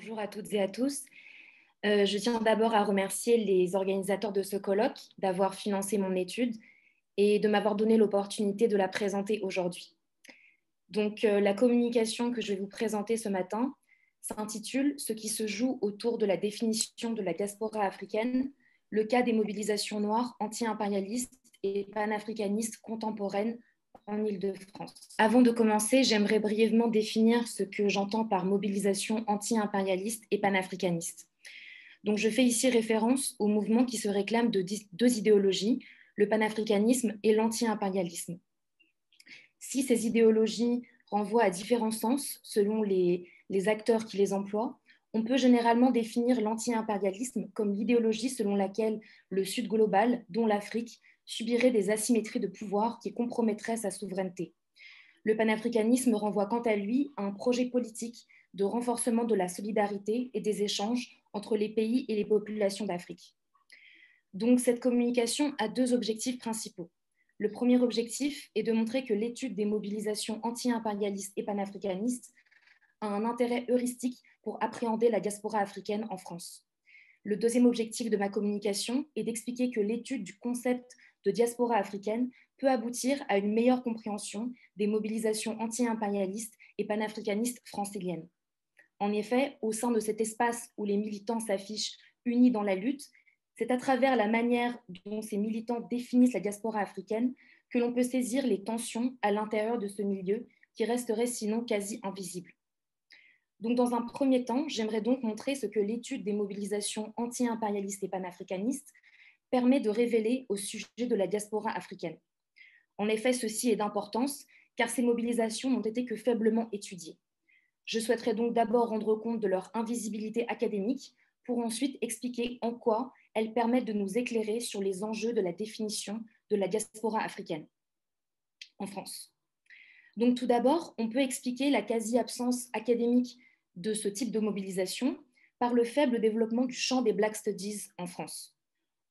Bonjour à toutes et à tous. Je tiens d'abord à remercier les organisateurs de ce colloque d'avoir financé mon étude et de m'avoir donné l'opportunité de la présenter aujourd'hui. Donc, la communication que je vais vous présenter ce matin s'intitule « Ce qui se joue autour de la définition de la diaspora africaine, le cas des mobilisations noires anti-impérialistes et panafricanistes contemporaines en Île-de-France ». Avant de commencer, j'aimerais brièvement définir ce que j'entends par mobilisation anti-impérialiste et panafricaniste. Donc, je fais ici référence au mouvement qui se réclame de deux idéologies, le panafricanisme et l'anti-impérialisme. Si ces idéologies renvoient à différents sens selon les acteurs qui les emploient, on peut généralement définir l'anti-impérialisme comme l'idéologie selon laquelle le Sud global, dont l'Afrique, subirait des asymétries de pouvoir qui compromettraient sa souveraineté. Le panafricanisme renvoie quant à lui à un projet politique de renforcement de la solidarité et des échanges entre les pays et les populations d'Afrique. Donc cette communication a deux objectifs principaux. Le premier objectif est de montrer que l'étude des mobilisations anti-impérialistes et panafricanistes a un intérêt heuristique pour appréhender la diaspora africaine en France. Le deuxième objectif de ma communication est d'expliquer que l'étude du concept de diaspora africaine peut aboutir à une meilleure compréhension des mobilisations anti-impérialistes et panafricanistes franciliennes. En effet, au sein de cet espace où les militants s'affichent unis dans la lutte, c'est à travers la manière dont ces militants définissent la diaspora africaine que l'on peut saisir les tensions à l'intérieur de ce milieu qui resterait sinon quasi invisible. Donc, dans un premier temps, j'aimerais donc montrer ce que l'étude des mobilisations anti-impérialistes et panafricanistes permet de révéler au sujet de la diaspora africaine. En effet, ceci est d'importance car ces mobilisations n'ont été que faiblement étudiées. Je souhaiterais donc d'abord rendre compte de leur invisibilité académique pour ensuite expliquer en quoi elles permettent de nous éclairer sur les enjeux de la définition de la diaspora africaine en France. Donc tout d'abord, on peut expliquer la quasi-absence académique de ce type de mobilisation par le faible développement du champ des Black Studies en France.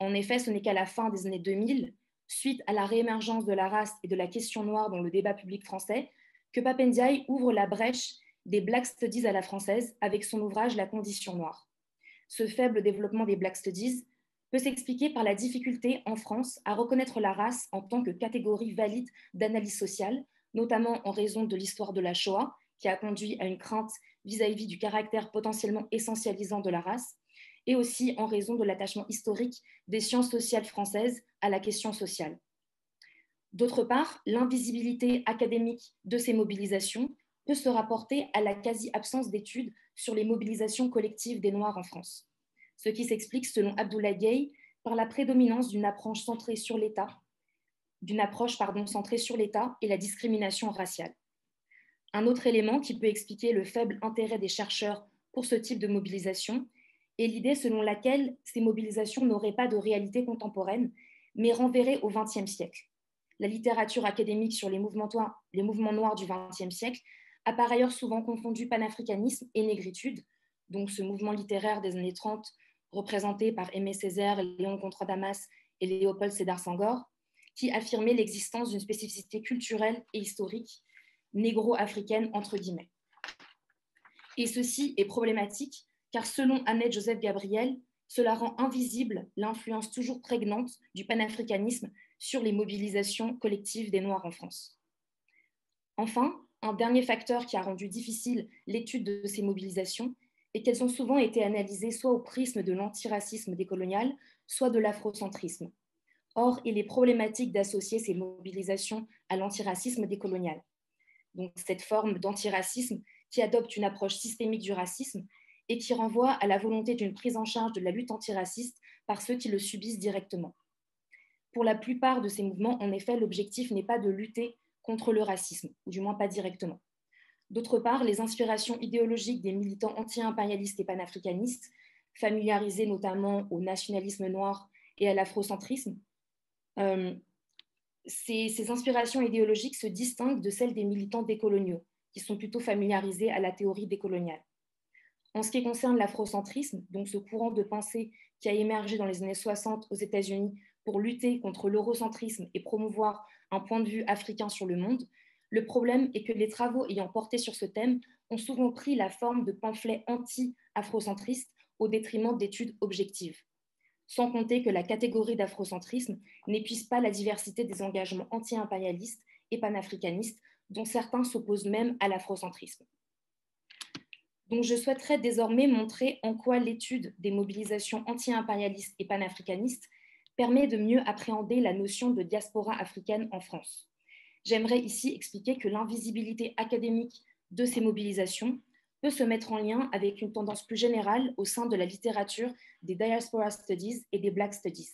En effet, ce n'est qu'à la fin des années 2000, suite à la réémergence de la race et de la question noire dans le débat public français, que Pape Ndiaye ouvre la brèche des Black Studies à la française avec son ouvrage La condition noire. Ce faible développement des Black Studies peut s'expliquer par la difficulté en France à reconnaître la race en tant que catégorie valide d'analyse sociale, notamment en raison de l'histoire de la Shoah, qui a conduit à une crainte vis-à-vis du caractère potentiellement essentialisant de la race, et aussi en raison de l'attachement historique des sciences sociales françaises à la question sociale. D'autre part, l'invisibilité académique de ces mobilisations peut se rapporter à la quasi-absence d'études sur les mobilisations collectives des Noirs en France, ce qui s'explique, selon Abdoulaye Gueye, par la prédominance d'une approche centrée sur l'État, centrée sur l'État et la discrimination raciale. Un autre élément qui peut expliquer le faible intérêt des chercheurs pour ce type de mobilisation est l'idée selon laquelle ces mobilisations n'auraient pas de réalité contemporaine, mais renverraient au XXe siècle. La littérature académique sur les mouvements noirs du XXe siècle a par ailleurs souvent confondu panafricanisme et négritude, donc ce mouvement littéraire des années 30 représenté par Aimé Césaire, Léon Gontran-Damas et Léopold Sédar Senghor, qui affirmait l'existence d'une spécificité culturelle et historique négro-africaine entre guillemets. Et ceci est problématique car selon Annette Joseph Gabriel, cela rend invisible l'influence toujours prégnante du panafricanisme sur les mobilisations collectives des Noirs en France. Enfin, un dernier facteur qui a rendu difficile l'étude de ces mobilisations est qu'elles ont souvent été analysées soit au prisme de l'antiracisme décolonial, soit de l'afrocentrisme. Or, il est problématique d'associer ces mobilisations à l'antiracisme décolonial. Donc, cette forme d'antiracisme qui adopte une approche systémique du racisme et qui renvoie à la volonté d'une prise en charge de la lutte antiraciste par ceux qui le subissent directement. Pour la plupart de ces mouvements, en effet, l'objectif n'est pas de lutter contre le racisme, ou du moins pas directement. D'autre part, les inspirations idéologiques des militants anti-impérialistes et panafricanistes, familiarisés notamment au nationalisme noir et à l'afrocentrisme, ces inspirations idéologiques se distinguent de celles des militants décoloniaux, qui sont plutôt familiarisés à la théorie décoloniale. En ce qui concerne l'afrocentrisme, donc ce courant de pensée qui a émergé dans les années 60 aux États-Unis pour lutter contre l'eurocentrisme et promouvoir un point de vue africain sur le monde, le problème est que les travaux ayant porté sur ce thème ont souvent pris la forme de pamphlets anti-afrocentristes au détriment d'études objectives. Sans compter que la catégorie d'afrocentrisme n'épuise pas la diversité des engagements anti-impérialistes et panafricanistes, dont certains s'opposent même à l'afrocentrisme. Donc je souhaiterais désormais montrer en quoi l'étude des mobilisations anti-impérialistes et panafricanistes permet de mieux appréhender la notion de diaspora africaine en France. J'aimerais ici expliquer que l'invisibilité académique de ces mobilisations peut se mettre en lien avec une tendance plus générale au sein de la littérature des Diaspora Studies et des Black Studies.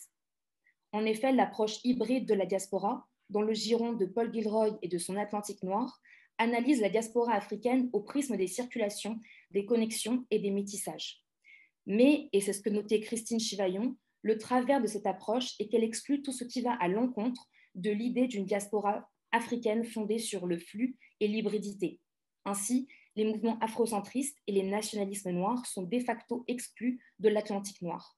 En effet, l'approche hybride de la diaspora, dans le giron de Paul Gilroy et de son Atlantique noir, analyse la diaspora africaine au prisme des circulations, des connexions et des métissages. Mais, et c'est ce que notait Christine Chivaillon, le travers de cette approche est qu'elle exclut tout ce qui va à l'encontre de l'idée d'une diaspora africaine fondée sur le flux et l'hybridité. Ainsi, les mouvements afrocentristes et les nationalismes noirs sont de facto exclus de l'Atlantique noir,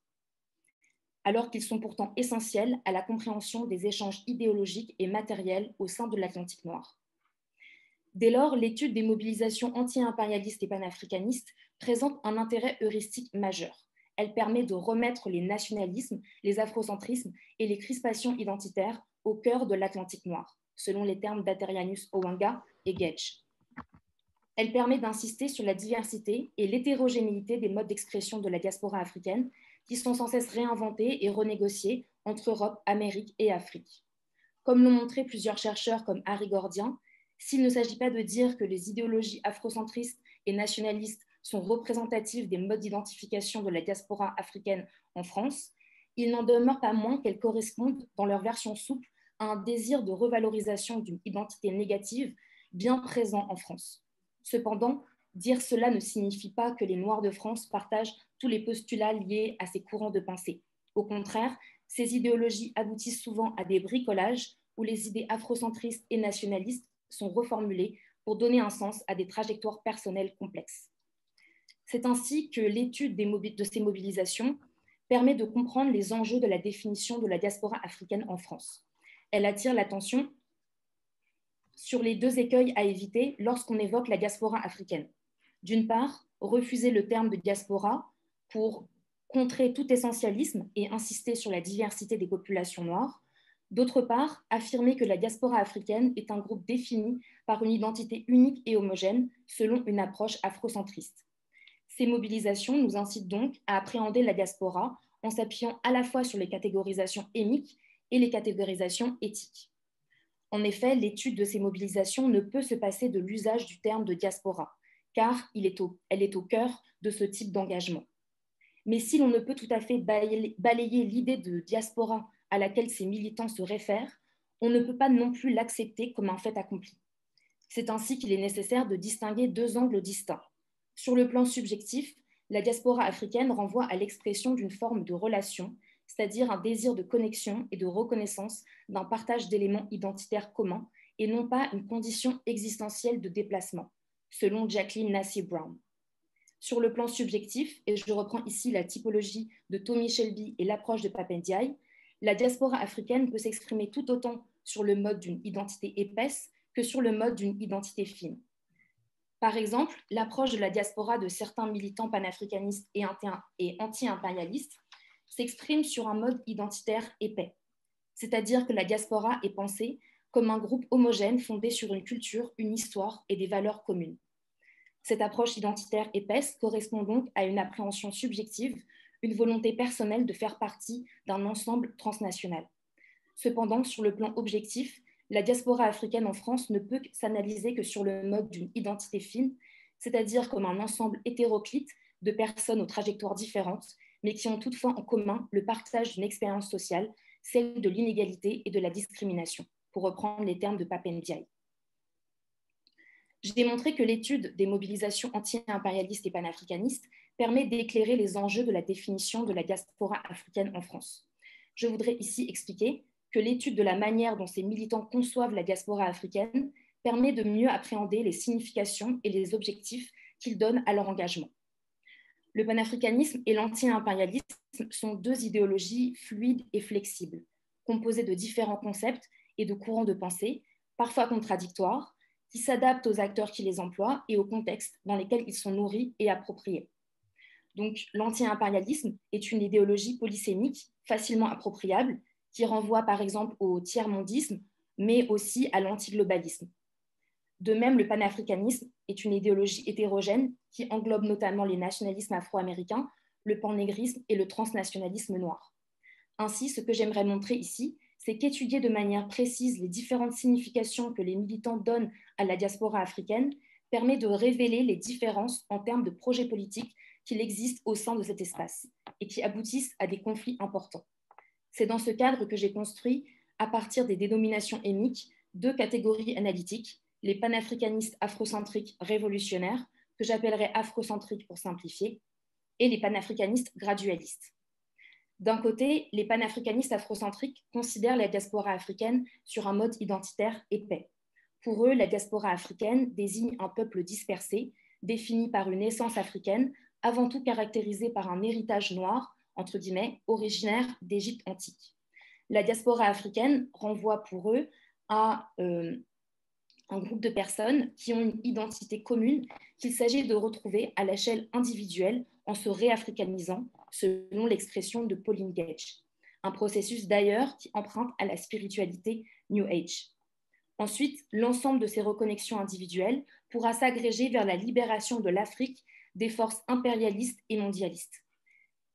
alors qu'ils sont pourtant essentiels à la compréhension des échanges idéologiques et matériels au sein de l'Atlantique noir. Dès lors, l'étude des mobilisations anti-impérialistes et panafricanistes présente un intérêt heuristique majeur. Elle permet de remettre les nationalismes, les afrocentrismes et les crispations identitaires au cœur de l'Atlantique noir, selon les termes d'Aterianus Owanga et Gedge. Elle permet d'insister sur la diversité et l'hétérogénéité des modes d'expression de la diaspora africaine qui sont sans cesse réinventés et renégociés entre Europe, Amérique et Afrique. Comme l'ont montré plusieurs chercheurs comme Harry Gordien, s'il ne s'agit pas de dire que les idéologies afrocentristes et nationalistes sont représentatives des modes d'identification de la diaspora africaine en France, il n'en demeure pas moins qu'elles correspondent, dans leur version souple, à un désir de revalorisation d'une identité négative bien présent en France. Cependant, dire cela ne signifie pas que les Noirs de France partagent tous les postulats liés à ces courants de pensée. Au contraire, ces idéologies aboutissent souvent à des bricolages où les idées afrocentristes et nationalistes sont reformulées pour donner un sens à des trajectoires personnelles complexes. C'est ainsi que l'étude de ces mobilisations permet de comprendre les enjeux de la définition de la diaspora africaine en France. Elle attire l'attention sur les deux écueils à éviter lorsqu'on évoque la diaspora africaine. D'une part, refuser le terme de diaspora pour contrer tout essentialisme et insister sur la diversité des populations noires. D'autre part, affirmer que la diaspora africaine est un groupe défini par une identité unique et homogène selon une approche afrocentriste. Ces mobilisations nous incitent donc à appréhender la diaspora en s'appuyant à la fois sur les catégorisations émiques et les catégorisations éthiques. En effet, l'étude de ces mobilisations ne peut se passer de l'usage du terme de diaspora, car elle est au cœur de ce type d'engagement. Mais si l'on ne peut tout à fait balayer l'idée de diaspora à laquelle ces militants se réfèrent, on ne peut pas non plus l'accepter comme un fait accompli. C'est ainsi qu'il est nécessaire de distinguer deux angles distincts. Sur le plan subjectif, la diaspora africaine renvoie à l'expression d'une forme de relation, c'est-à-dire un désir de connexion et de reconnaissance d'un partage d'éléments identitaires communs et non pas une condition existentielle de déplacement, selon Jacqueline Nassir Brown. Sur le plan subjectif, et je reprends ici la typologie de Tommy Shelby et l'approche de Papendiaï, la diaspora africaine peut s'exprimer tout autant sur le mode d'une identité épaisse que sur le mode d'une identité fine. Par exemple, l'approche de la diaspora de certains militants panafricanistes et anti-impérialistes s'exprime sur un mode identitaire épais, c'est-à-dire que la diaspora est pensée comme un groupe homogène fondé sur une culture, une histoire et des valeurs communes. Cette approche identitaire épaisse correspond donc à une appréhension subjective, une volonté personnelle de faire partie d'un ensemble transnational. Cependant, sur le plan objectif, la diaspora africaine en France ne peut s'analyser que sur le mode d'une identité fine, c'est-à-dire comme un ensemble hétéroclite de personnes aux trajectoires différentes, mais qui ont toutefois en commun le partage d'une expérience sociale, celle de l'inégalité et de la discrimination, pour reprendre les termes de Papendiaï. J'ai démontré que l'étude des mobilisations anti-impérialistes et panafricanistes permet d'éclairer les enjeux de la définition de la diaspora africaine en France. Je voudrais ici expliquer que l'étude de la manière dont ces militants conçoivent la diaspora africaine permet de mieux appréhender les significations et les objectifs qu'ils donnent à leur engagement. Le panafricanisme et l'anti-impérialisme sont deux idéologies fluides et flexibles, composées de différents concepts et de courants de pensée, parfois contradictoires, qui s'adaptent aux acteurs qui les emploient et au contexte dans lesquels ils sont nourris et appropriés. Donc, l'anti-impérialisme est une idéologie polysémique facilement appropriable qui renvoie par exemple au tiers-mondisme, mais aussi à l'antiglobalisme. De même, le panafricanisme est une idéologie hétérogène qui englobe notamment les nationalismes afro-américains, le pannégrisme et le transnationalisme noir. Ainsi, ce que j'aimerais montrer ici, c'est qu'étudier de manière précise les différentes significations que les militants donnent à la diaspora africaine permet de révéler les différences en termes de projets politiques qu'il existe au sein de cet espace et qui aboutissent à des conflits importants. C'est dans ce cadre que j'ai construit, à partir des dénominations émiques, deux catégories analytiques, les panafricanistes afrocentriques révolutionnaires, que j'appellerais afrocentriques pour simplifier, et les panafricanistes gradualistes. D'un côté, les panafricanistes afrocentriques considèrent la diaspora africaine sur un mode identitaire épais. Pour eux, la diaspora africaine désigne un peuple dispersé, défini par une essence africaine, avant tout caractérisé par un héritage noir, entre guillemets, originaire d'Égypte antique. La diaspora africaine renvoie pour eux à un groupe de personnes qui ont une identité commune qu'il s'agit de retrouver à l'échelle individuelle en se réafricanisant, selon l'expression de Pauline Gage. Un processus d'ailleurs qui emprunte à la spiritualité New Age. Ensuite, l'ensemble de ces reconnexions individuelles pourra s'agréger vers la libération de l'Afrique des forces impérialistes et mondialistes.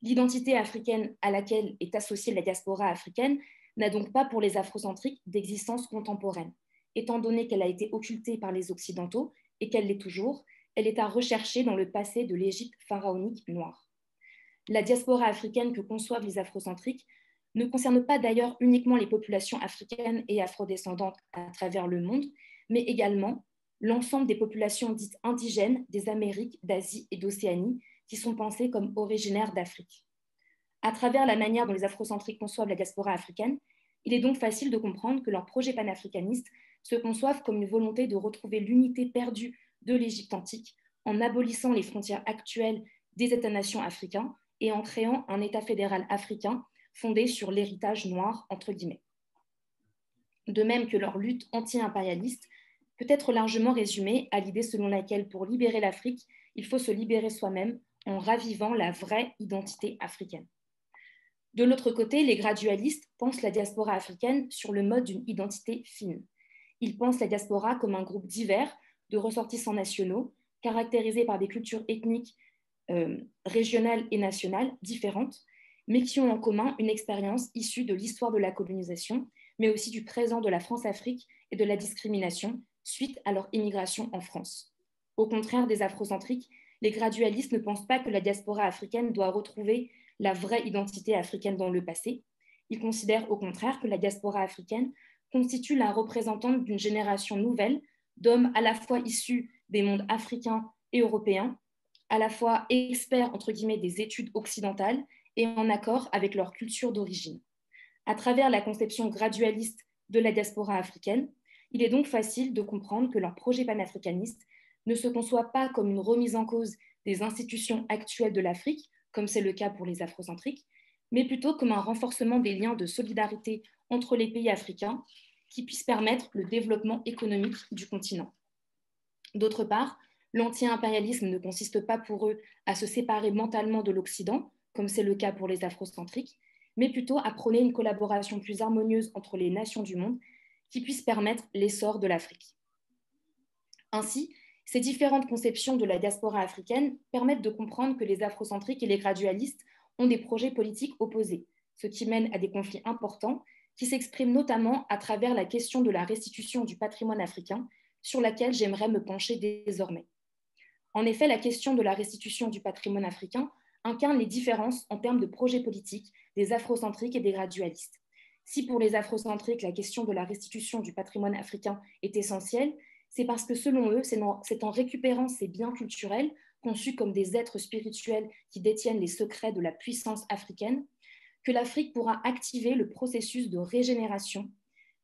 L'identité africaine à laquelle est associée la diaspora africaine n'a donc pas pour les afrocentriques d'existence contemporaine. Étant donné qu'elle a été occultée par les Occidentaux et qu'elle l'est toujours, elle est à rechercher dans le passé de l'Égypte pharaonique noire. La diaspora africaine que conçoivent les afrocentriques ne concerne pas d'ailleurs uniquement les populations africaines et afrodescendantes à travers le monde, mais également l'ensemble des populations dites indigènes des Amériques, d'Asie et d'Océanie qui sont pensées comme originaires d'Afrique. À travers la manière dont les afrocentriques conçoivent la diaspora africaine, il est donc facile de comprendre que leurs projets panafricanistes se conçoivent comme une volonté de retrouver l'unité perdue de l'Égypte antique en abolissant les frontières actuelles des États-nations africains et en créant un État fédéral africain fondé sur l'héritage noir, entre guillemets. De même que leur lutte anti-impérialiste peut être largement résumée à l'idée selon laquelle pour libérer l'Afrique, il faut se libérer soi-même en ravivant la vraie identité africaine. De l'autre côté, les gradualistes pensent la diaspora africaine sur le mode d'une identité fine. Ils pensent la diaspora comme un groupe divers de ressortissants nationaux, caractérisés par des cultures ethniques régionales et nationales différentes, mais qui ont en commun une expérience issue de l'histoire de la colonisation, mais aussi du présent de la France-Afrique et de la discrimination suite à leur immigration en France. Au contraire des afrocentriques, les gradualistes ne pensent pas que la diaspora africaine doit retrouver la vraie identité africaine dans le passé. Ils considèrent au contraire que la diaspora africaine constitue la représentante d'une génération nouvelle d'hommes à la fois issus des mondes africains et européens, à la fois experts entre guillemets des études occidentales et en accord avec leur culture d'origine. À travers la conception gradualiste de la diaspora africaine, il est donc facile de comprendre que leur projet panafricaniste ne se conçoit pas comme une remise en cause des institutions actuelles de l'Afrique, comme c'est le cas pour les afrocentriques, mais plutôt comme un renforcement des liens de solidarité entre les pays africains qui puissent permettre le développement économique du continent. D'autre part, l'anti-impérialisme ne consiste pas pour eux à se séparer mentalement de l'Occident, comme c'est le cas pour les afrocentriques, mais plutôt à prôner une collaboration plus harmonieuse entre les nations du monde qui puisse permettre l'essor de l'Afrique. Ainsi, ces différentes conceptions de la diaspora africaine permettent de comprendre que les afrocentriques et les gradualistes ont des projets politiques opposés, ce qui mène à des conflits importants qui s'expriment notamment à travers la question de la restitution du patrimoine africain, sur laquelle j'aimerais me pencher désormais. En effet, la question de la restitution du patrimoine africain incarne les différences en termes de projets politiques des afrocentriques et des gradualistes. Si pour les afrocentriques, la question de la restitution du patrimoine africain est essentielle, c'est parce que selon eux, c'est en récupérant ces biens culturels conçus comme des êtres spirituels qui détiennent les secrets de la puissance africaine que l'Afrique pourra activer le processus de régénération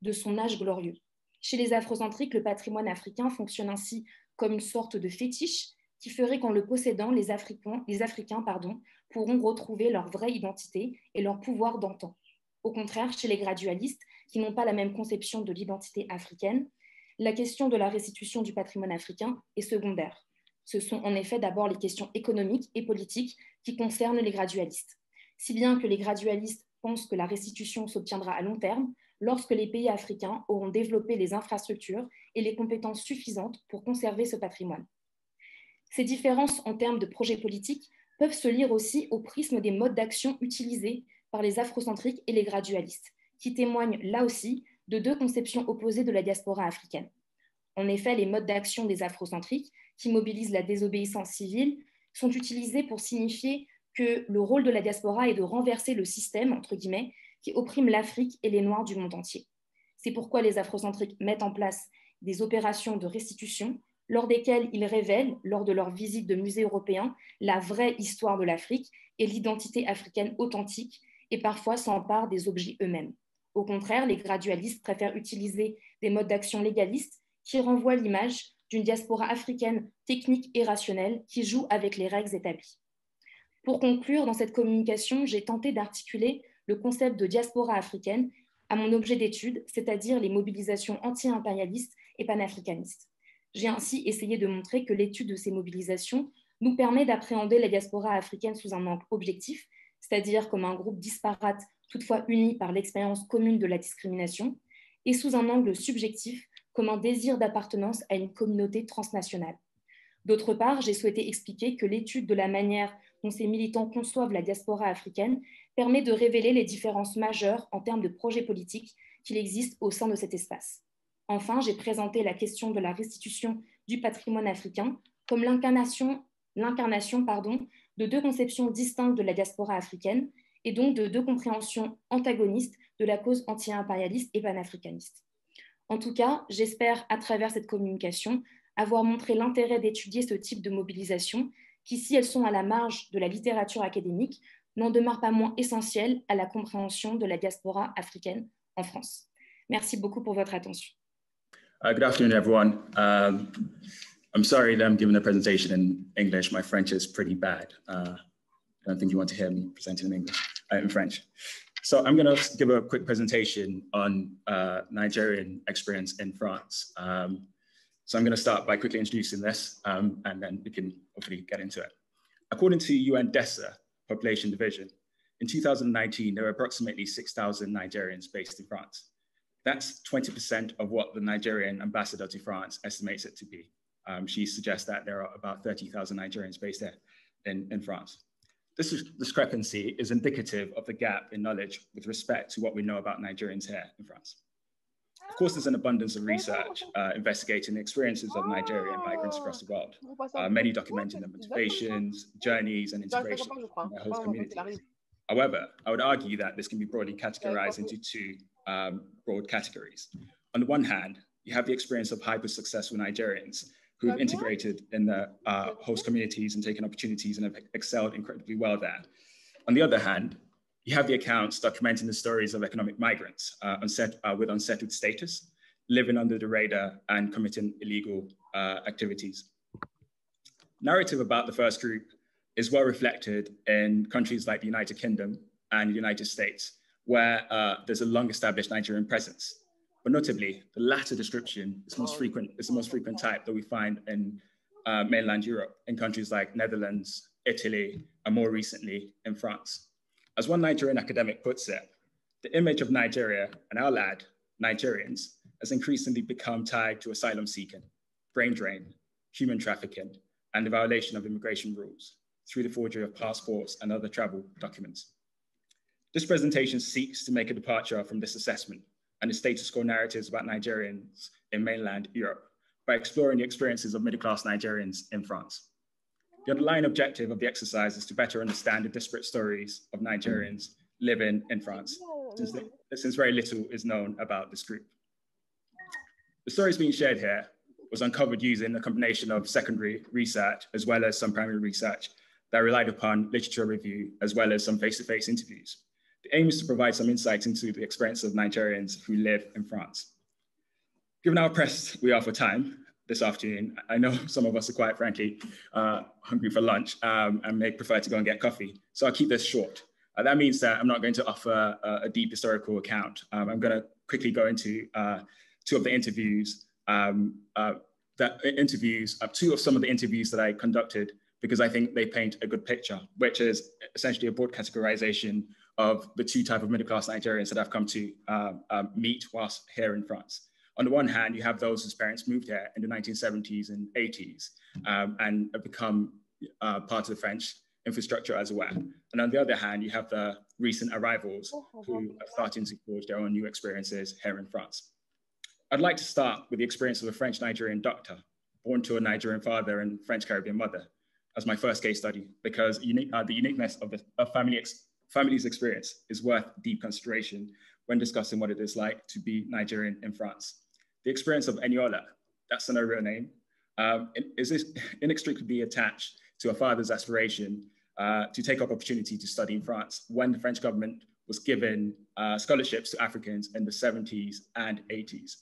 de son âge glorieux. Chez les afrocentriques, le patrimoine africain fonctionne ainsi comme une sorte de fétiche qui ferait qu'en le possédant, les Africains pourront retrouver leur vraie identité et leur pouvoir d'antan. Au contraire, chez les gradualistes, qui n'ont pas la même conception de l'identité africaine, la question de la restitution du patrimoine africain est secondaire. Ce sont en effet d'abord les questions économiques et politiques qui concernent les gradualistes. Si bien que les gradualistes pensent que la restitution s'obtiendra à long terme, lorsque les pays africains auront développé les infrastructures et les compétences suffisantes pour conserver ce patrimoine. Ces différences en termes de projets politiques peuvent se lire aussi au prisme des modes d'action utilisés par les afrocentriques et les gradualistes, qui témoignent là aussi de deux conceptions opposées de la diaspora africaine. En effet, les modes d'action des afrocentriques, qui mobilisent la désobéissance civile, sont utilisés pour signifier que le rôle de la diaspora est de renverser le système, entre guillemets, qui opprime l'Afrique et les Noirs du monde entier. C'est pourquoi les afrocentriques mettent en place des opérations de restitution lors desquelles ils révèlent, lors de leur visite de musées européens, la vraie histoire de l'Afrique et l'identité africaine authentique, et parfois s'emparent des objets eux-mêmes. Au contraire, les gradualistes préfèrent utiliser des modes d'action légalistes qui renvoient l'image d'une diaspora africaine technique et rationnelle qui joue avec les règles établies. Pour conclure, dans cette communication, j'ai tenté d'articuler le concept de diaspora africaine à mon objet d'étude, c'est-à-dire les mobilisations anti-impérialistes et panafricanistes. J'ai ainsi essayé de montrer que l'étude de ces mobilisations nous permet d'appréhender la diaspora africaine sous un angle objectif, c'est-à-dire comme un groupe disparate, toutefois uni par l'expérience commune de la discrimination, et sous un angle subjectif, comme un désir d'appartenance à une communauté transnationale. D'autre part, j'ai souhaité expliquer que l'étude de la manière dont ces militants conçoivent la diaspora africaine permet de révéler les différences majeures en termes de projets politiques qu'il existe au sein de cet espace. Enfin, j'ai présenté la question de la restitution du patrimoine africain comme l'incarnation de deux conceptions distinctes de la diaspora africaine et donc de deux compréhensions antagonistes de la cause anti-impérialiste et panafricaniste. En tout cas, j'espère, à travers cette communication, avoir montré l'intérêt d'étudier ce type de mobilisation qui, si elles sont à la marge de la littérature académique, n'en demeurent pas moins essentielles à la compréhension de la diaspora africaine en France. Merci beaucoup pour votre attention. Good afternoon, everyone. I'm sorry that I'm giving a presentation in English. My French is pretty bad. I don't think you want to hear me presenting in English, in French. So I'm going to give a quick presentation on Nigerian experience in France. So I'm going to start by quickly introducing this, and then we can hopefully get into it. According to UNDESA Population Division, in 2019, there were approximately 6,000 Nigerians based in France. That's 20% of what the Nigerian ambassador to France estimates it to be. She suggests that there are about 30,000 Nigerians based there in France. This discrepancy is indicative of the gap in knowledge with respect to what we know about Nigerians here in France. Of course, there's an abundance of research investigating the experiences of Nigerian migrants across the world, many documenting their motivations, journeys, and integration in their host communities. However, I would argue that this can be broadly categorized into two broad categories. On the one hand, you have the experience of hyper-successful Nigerians who have integrated in the host communities and taken opportunities and have excelled incredibly well there. On the other hand, you have the accounts documenting the stories of economic migrants with unsettled status, living under the radar and committing illegal activities. Narrative about the first group is well reflected in countries like the United Kingdom and the United States, where there's a long-established Nigerian presence. But notably, the latter description is the most frequent type that we find in mainland Europe, in countries like Netherlands, Italy, and more recently in France. As one Nigerian academic puts it, the image of Nigeria and our lad, Nigerians, has increasingly become tied to asylum seeking, brain drain, human trafficking, and the violation of immigration rules through the forgery of passports and other travel documents. This presentation seeks to make a departure from this assessment and the status quo narratives about Nigerians in mainland Europe by exploring the experiences of middle-class Nigerians in France. The underlying objective of the exercise is to better understand the disparate stories of Nigerians living in France, since very little is known about this group. The stories being shared here was uncovered using a combination of secondary research as well as some primary research that relied upon literature review as well as some face-to-face interviews. The aim is to provide some insights into the experience of Nigerians who live in France. Given how pressed we are for time this afternoon, I know some of us are quite frankly hungry for lunch and may prefer to go and get coffee. So I'll keep this short. That means that I'm not going to offer a deep historical account. I'm going to quickly go into two of the interviews two of some of the interviews that I conducted, because I think they paint a good picture, which is essentially a broad categorization of the two types of middle-class Nigerians that I've come to meet whilst here in France. On the one hand, you have those whose parents moved here in the 1970s and 80s and have become part of the French infrastructure as well. And on the other hand, you have the recent arrivals who are starting to forge their own new experiences here in France. I'd like to start with the experience of a French-Nigerian doctor born to a Nigerian father and French-Caribbean mother as my first case study, because the uniqueness of a family's experience is worth deep consideration when discussing what it is like to be Nigerian in France. The experience of Eniola, that's not a real name, is inextricably attached to a father's aspiration to take up opportunity to study in France when the French government was given scholarships to Africans in the 70s and 80s.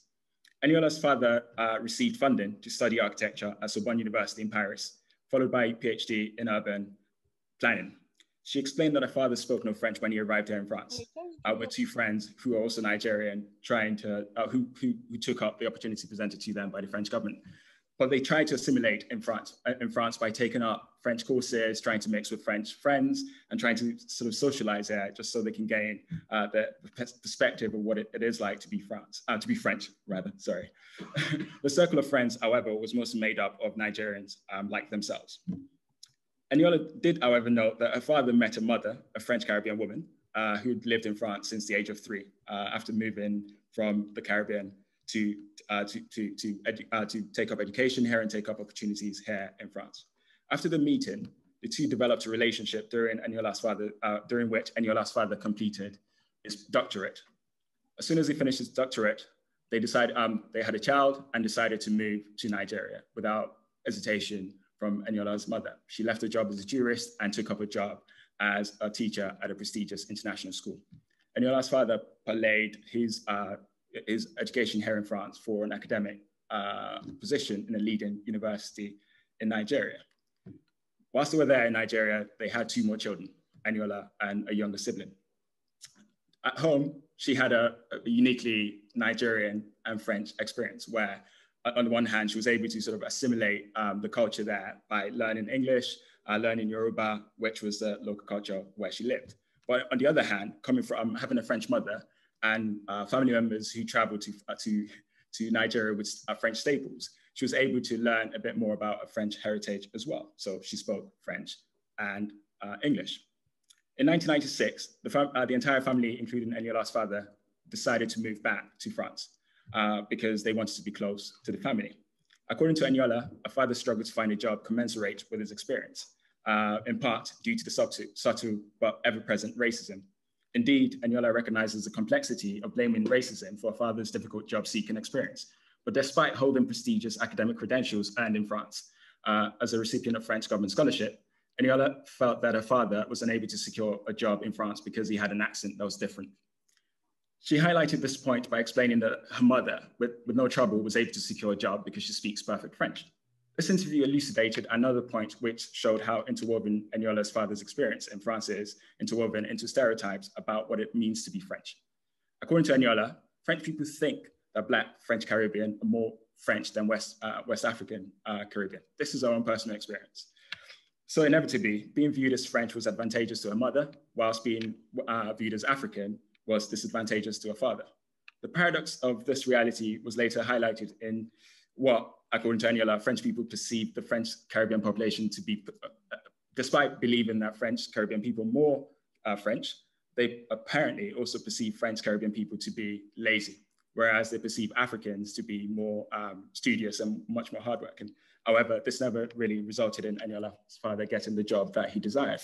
Eniola's father received funding to study architecture at Sorbonne University in Paris, followed by a PhD in urban planning. She explained that her father spoke no French when he arrived here in France, with two friends who are also Nigerian, who took up the opportunity presented to them by the French government. But they tried to assimilate in France by taking up French courses, trying to mix with French friends, and trying to sort of socialize there, just so they can gain the perspective of what it is like to be French, rather. Sorry. The circle of friends, however, was mostly made up of Nigerians like themselves. Eniola did, however, note that her father met a mother, a French-Caribbean woman, who'd lived in France since the age of 3, after moving from the Caribbean to take up education here and take up opportunities here in France. After the meeting, the two developed a relationship during which Eniola's father completed his doctorate. As soon as he finished his doctorate, they decided they had a child and decided to move to Nigeria without hesitation from Eniola's mother. She left her job as a jurist and took up a job as a teacher at a prestigious international school. Eniola's father parlayed his education here in France for an academic position in a leading university in Nigeria. Whilst they were there in Nigeria, they had 2 more children, Eniola and a younger sibling. At home, she had a uniquely Nigerian and French experience where, on the one hand, she was able to sort of assimilate the culture there by learning English, learning Yoruba, which was the local culture where she lived. But on the other hand, coming from having a French mother and family members who traveled to Nigeria with French staples, she was able to learn a bit more about a French heritage as well. So she spoke French and English. In 1996, the entire family, including Eniola's father, decided to move back to France because they wanted to be close to the family. According to Eniola, her father struggled to find a job commensurate with his experience, in part due to the subtle but ever-present racism. Indeed, Eniola recognizes the complexity of blaming racism for her father's difficult job-seeking experience. But despite holding prestigious academic credentials earned in France as a recipient of French government scholarship, Eniola felt that her father was unable to secure a job in France because he had an accent that was different. She highlighted this point by explaining that her mother, with no trouble, was able to secure a job because she speaks perfect French. This interview elucidated another point which showed how interwoven Eniola's father's experience in France is interwoven into stereotypes about what it means to be French. According to Eniola, French people think that Black French Caribbean are more French than West African Caribbean. This is our own personal experience. So inevitably, being viewed as French was advantageous to her mother, whilst being viewed as African was disadvantageous to her father. The paradox of this reality was later highlighted in what, according to Eniola, French people perceived the French Caribbean population to be, despite believing that French Caribbean people are more French, they apparently also perceive French Caribbean people to be lazy, whereas they perceive Africans to be more studious and much more hardworking. However, this never really resulted in Eniola's father getting the job that he desired.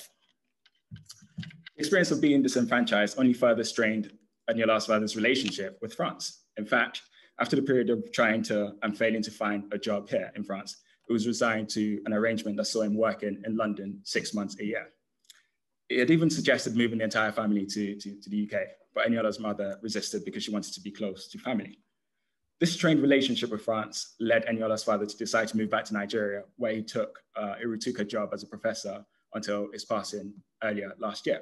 The experience of being disenfranchised only further strained Eniola's father's relationship with France. In fact, after the period of trying to and failing to find a job here in France, it was resigned to an arrangement that saw him working in London 6 months a year. It had even suggested moving the entire family to the UK, but Eniola's mother resisted because she wanted to be close to family. This strained relationship with France led Eniola's father to decide to move back to Nigeria, where he took a job as a professor until his passing earlier last year.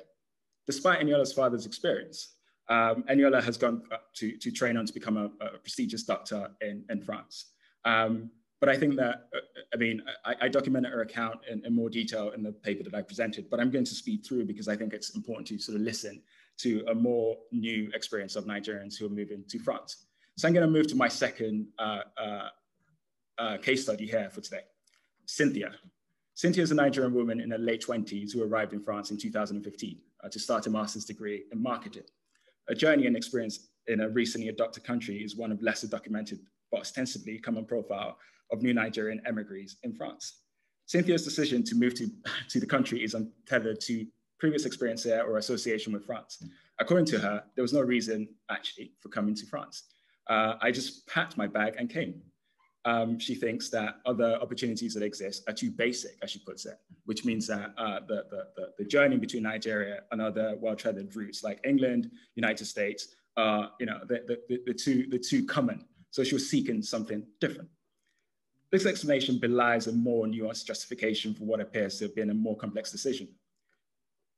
Despite Eniola's father's experience, Eniola has gone to train on to become a prestigious doctor in France. But I think that, I documented her account in more detail in the paper that I presented, but I'm going to speed through because I think it's important to sort of listen to a more new experience of Nigerians who are moving to France. So I'm going to move to my second case study here for today. Cynthia. Cynthia is a Nigerian woman in her late 20s who arrived in France in 2015 to start a master's degree in marketing. A journey and experience in a recently adopted country is one of lesser documented, but ostensibly common profile of new Nigerian emigres in France. Cynthia's decision to move to the country is untethered to previous experience there or association with France. According to her, there was no reason actually for coming to France. I just packed my bag and came. She thinks that other opportunities that exist are too basic, as she puts it, which means that the journey between Nigeria and other well-traveled routes like England, United States, the two common. So she was seeking something different. This explanation belies a more nuanced justification for what appears to have been a more complex decision.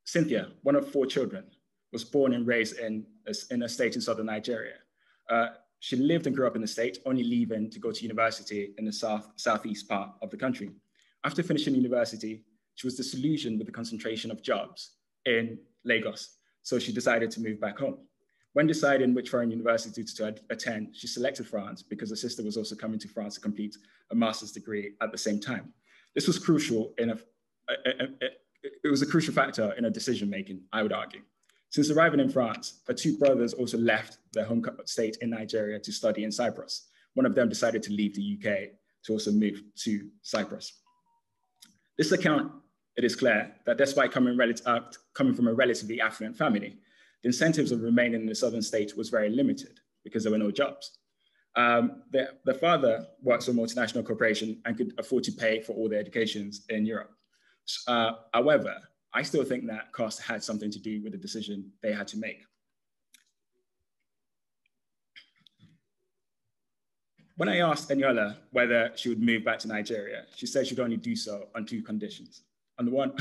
Cynthia, one of 4 children, was born and raised in a state in southern Nigeria. She lived and grew up in the state, only leaving to go to university in the southeast part of the country. After finishing university, she was disillusioned with the concentration of jobs in Lagos, so she decided to move back home. When deciding which foreign university to attend, she selected France because her sister was also coming to France to complete a master's degree at the same time. This was crucial it was a crucial factor in her decision-making, I would argue. Since arriving in France, her 2 brothers also left their home state in Nigeria to study in Cyprus. One of them decided to leave the UK to also move to Cyprus. This account, it is clear that despite coming from a relatively affluent family, the incentives of remaining in the southern state was very limited because there were no jobs. Their father works for a multinational corporation and could afford to pay for all their educations in Europe. However, I still think that cost had something to do with the decision they had to make. When I asked Eniola whether she would move back to Nigeria, she said she'd only do so on 2 conditions. On the one,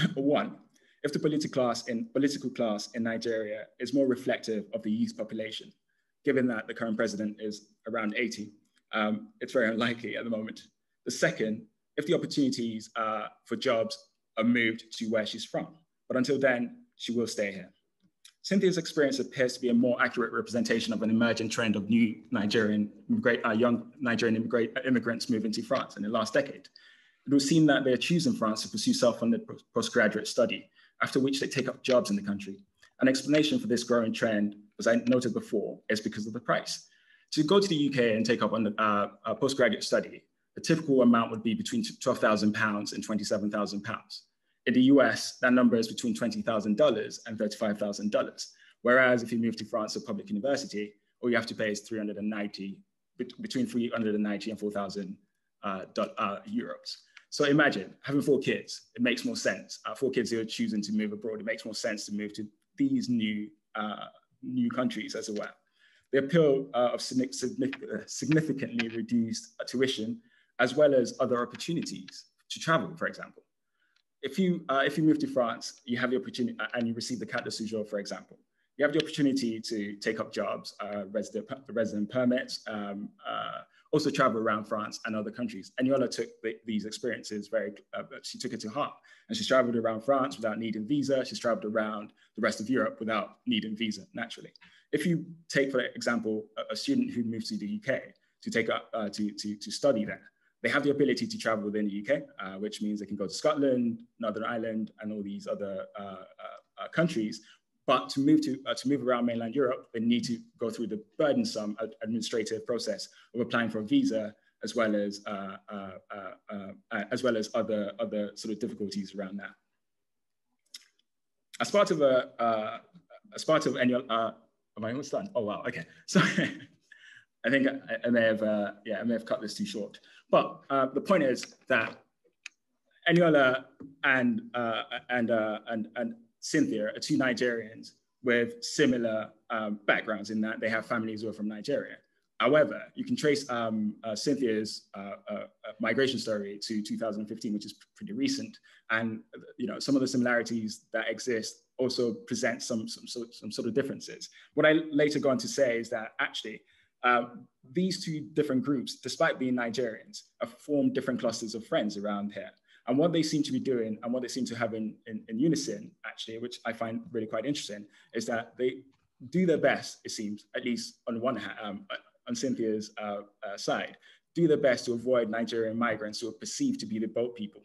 if the political class in Nigeria is more reflective of the youth population, given that the current president is around 80, it's very unlikely at the moment. The second, if the opportunities for jobs are moved to where she's from. But until then, she will stay here. Cynthia's experience appears to be a more accurate representation of an emerging trend of new young Nigerian immigrants moving to France in the last decade. It was seen that they are choosing France to pursue self-funded postgraduate study, after which they take up jobs in the country. An explanation for this growing trend, as I noted before, is because of the price. To go to the UK and take up a postgraduate study, the typical amount would be between £12,000 and £27,000. In the US, that number is between $20,000 and $35,000. Whereas if you move to France or public university, all you have to pay is between 390 and 4,000 euros. So imagine having 4 kids, it makes more sense. 4 kids who are choosing to move abroad, it makes more sense to move to these new countries as well. The appeal of significantly reduced tuition, as well as other opportunities to travel, for example. If you move to France, you have the opportunity, and you receive the carte de séjour, for example, you have the opportunity to take up jobs, resident permits, also travel around France and other countries. And Eniola took these experiences she took it to heart. And she's traveled around France without needing visa. She's traveled around the rest of Europe without needing visa, naturally. If you take, for example, a student who moves to the UK to take up, to study there, they have the ability to travel within the UK, which means they can go to Scotland, Northern Ireland, and all these other countries. But to move around mainland Europe, they need to go through the burdensome administrative process of applying for a visa, as well as other sort of difficulties around that. As part of Eniola, am I almost done? Oh wow, okay. So I think I may have cut this too short. But the point is that Eniola and Cynthia are 2 Nigerians with similar backgrounds in that they have families who are from Nigeria. However, you can trace Cynthia's migration story to 2015, which is pretty recent. And some of the similarities that exist also present some sort of differences. What I later go on to say is that actually, these two different groups, despite being Nigerians, have formed different clusters of friends around here. And what they seem to be doing and what they seem to have in unison, actually, which I find really quite interesting, is that they do their best, it seems, at least on one hand, on Cynthia's side, do their best to avoid Nigerian migrants who are perceived to be the boat people,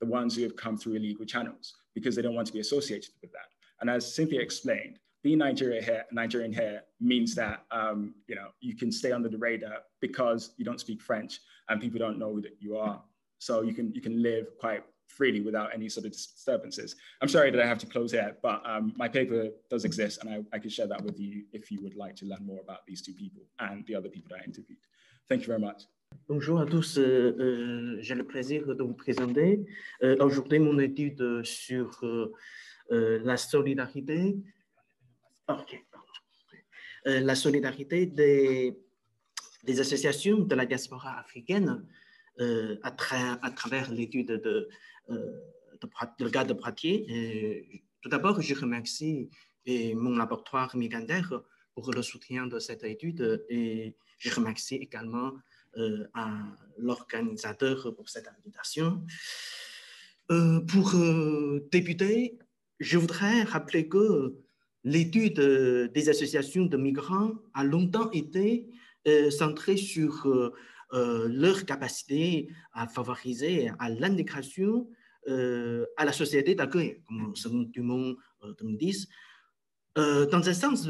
the ones who have come through illegal channels, because they don't want to be associated with that. And as Cynthia explained, being Nigerian here means that you can stay under the radar because you don't speak French and people don't know that you are. So you can live quite freely without any sort of disturbances. I'm sorry that I have to close here, but my paper does exist and I can share that with you if you would like to learn more about these two people and the other people that I interviewed. Thank you very much. Bonjour à tous, j'ai le plaisir de vous présenter aujourd'hui mon étude sur la solidarité, la solidarité des associations de la diaspora africaine à travers l'étude de Gad de Poitiers. Tout d'abord, je remercie mon laboratoire Migander pour le soutien de cette étude et je remercie également à l'organisateur pour cette invitation. Pour débuter, je voudrais rappeler que l'étude des associations de migrants a longtemps été centrée sur leur capacité à favoriser à l'intégration à la société d'accueil, comme selon Dumont 2010. Dans un sens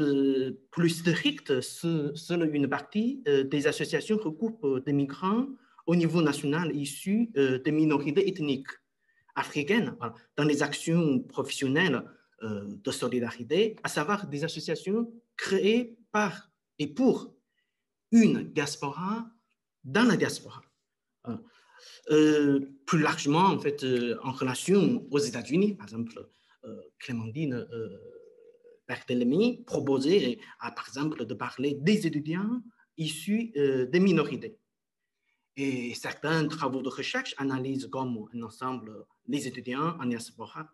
plus strict, seule une partie des associations regroupe des migrants au niveau national issus des minorités ethniques africaines dans les actions professionnelles de solidarité, à savoir des associations créées par et pour une diaspora dans la diaspora. Plus largement, en fait, en relation aux États-Unis, par exemple, Clémentine Barthélemy proposait, par exemple, de parler des étudiants issus des minorités. Et certains travaux de recherche analysent comme un ensemble les étudiants en diaspora,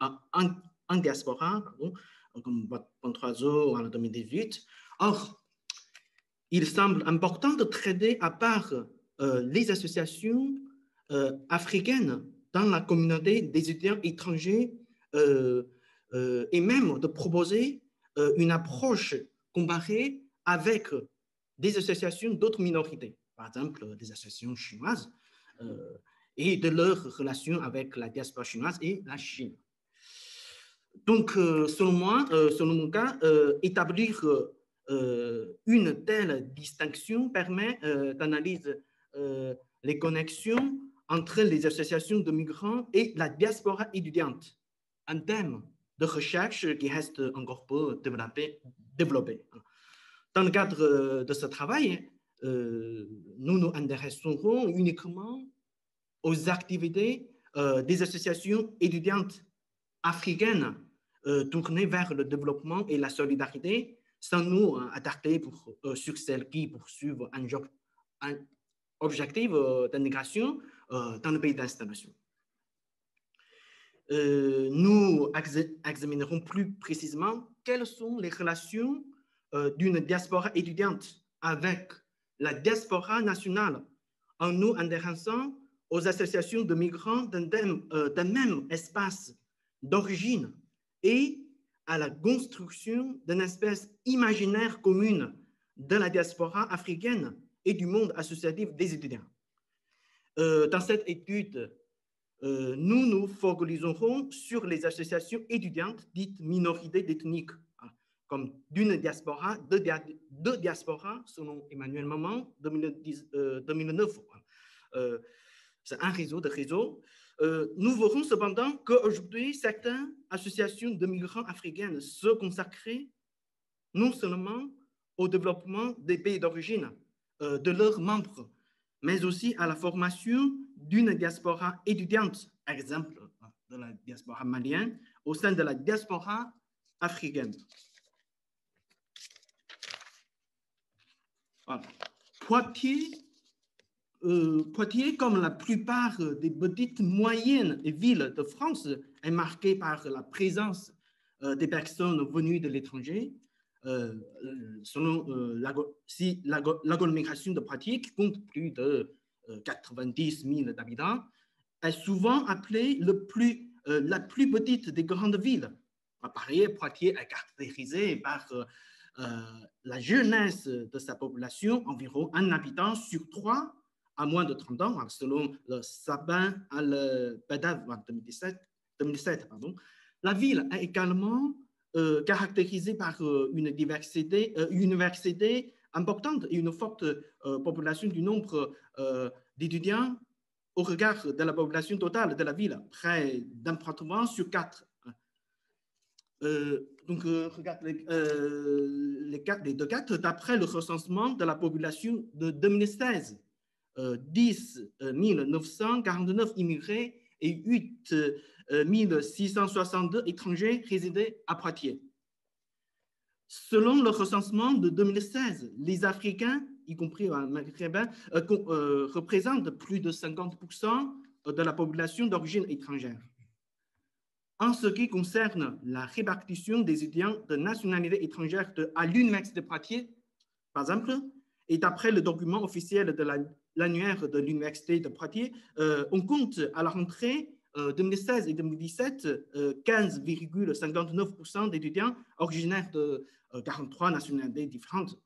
comme Pontroiseau en 2018. Or, il semble important de traiter à part les associations africaines dans la communauté des étudiants étrangers et même de proposer une approche comparée avec des associations d'autres minorités, par exemple des associations chinoises et de leur relation avec la diaspora chinoise et la Chine. Donc, selon moi, selon mon cas, établir une telle distinction permet d'analyser les connexions entre les associations de migrants et la diaspora étudiante, un thème de recherche qui reste encore peu développé. Dans le cadre de ce travail, nous nous intéresserons uniquement aux activités des associations étudiantes africaines tournées vers le développement et la solidarité, sans nous attarder sur celles qui poursuivent un objectif d'intégration dans le pays d'installation. Nous examinerons plus précisément quelles sont les relations d'une diaspora étudiante avec la diaspora nationale en nous intéressant aux associations de migrants d'un même espace d'origine et à la construction d'une espèce imaginaire commune de la diaspora africaine et du monde associatif des étudiants. Dans cette étude, nous nous focaliserons sur les associations étudiantes dites minorités ethniques, comme d'une diaspora, deux diasporas, selon Emmanuel Maman, 2009. C'est un réseau de réseaux. Nous verrons cependant qu'aujourd'hui, certaines associations de migrants africaines se consacrent non seulement au développement des pays d'origine de leurs membres, mais aussi à la formation d'une diaspora étudiante, exemple de la diaspora malienne, au sein de la diaspora africaine. Voilà. Poitiers, comme la plupart des petites moyennes villes de France, est marqué par la présence des personnes venues de l'étranger. Selon l'agglomération de Poitiers, qui compte plus de 90 000 habitants, est souvent appelée la plus petite des grandes villes. Pareil, Poitiers est caractérisé par la jeunesse de sa population, environ un habitant sur 3 à moins de 30 ans, selon le Sabin al-Badawi 2007. La ville est également caractérisée par une université importante et une forte population du nombre d'étudiants au regard de la population totale de la ville, près d'un appartement sur 4. Regarde les deux cartes, d'après le recensement de la population de 2016, 10 949 immigrés et 8 662 étrangers résidaient à Poitiers. Selon le recensement de 2016, les Africains, y compris maghrébins, représentent plus de 50% de la population d'origine étrangère. En ce qui concerne la répartition des étudiants de nationalité étrangère à l'Université de Poitiers, par exemple, et d'après le document officiel de l'annuaire de l'Université de Poitiers, on compte à la rentrée 2016 et 2017 15,59% d'étudiants originaires de 43 nationalités différentes.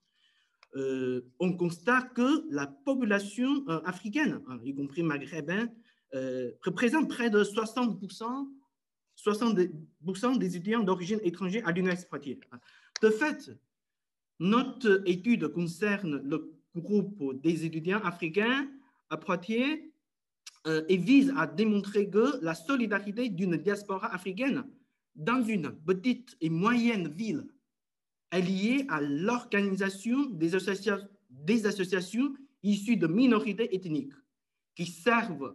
On constate que la population africaine, y compris maghrébin, représente près de 60% des étudiants d'origine étrangère à l'Université de Poitiers. De fait, notre étude concerne le groupe des étudiants africains à Poitiers et vise à démontrer que la solidarité d'une diaspora africaine dans une petite et moyenne ville est liée à l'organisation des associations issues de minorités ethniques qui servent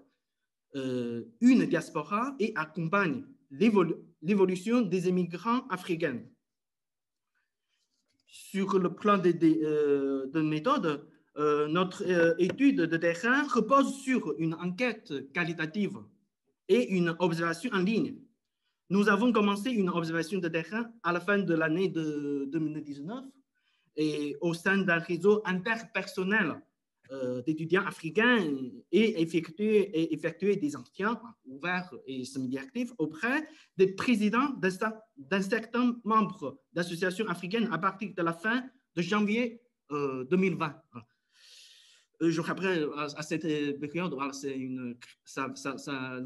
une diaspora et accompagnent l'évolution des immigrants africains. Sur le plan de méthode, notre étude de terrain repose sur une enquête qualitative et une observation en ligne. Nous avons commencé une observation de terrain à la fin de l'année de 2019 et au sein d'un réseau interpersonnel d'étudiants africains et effectuer des entretiens ouverts et semi-actifs auprès des présidents d'un certain nombre d'associations africaines à partir de la fin de janvier 2020. Je rappelle à cette période, le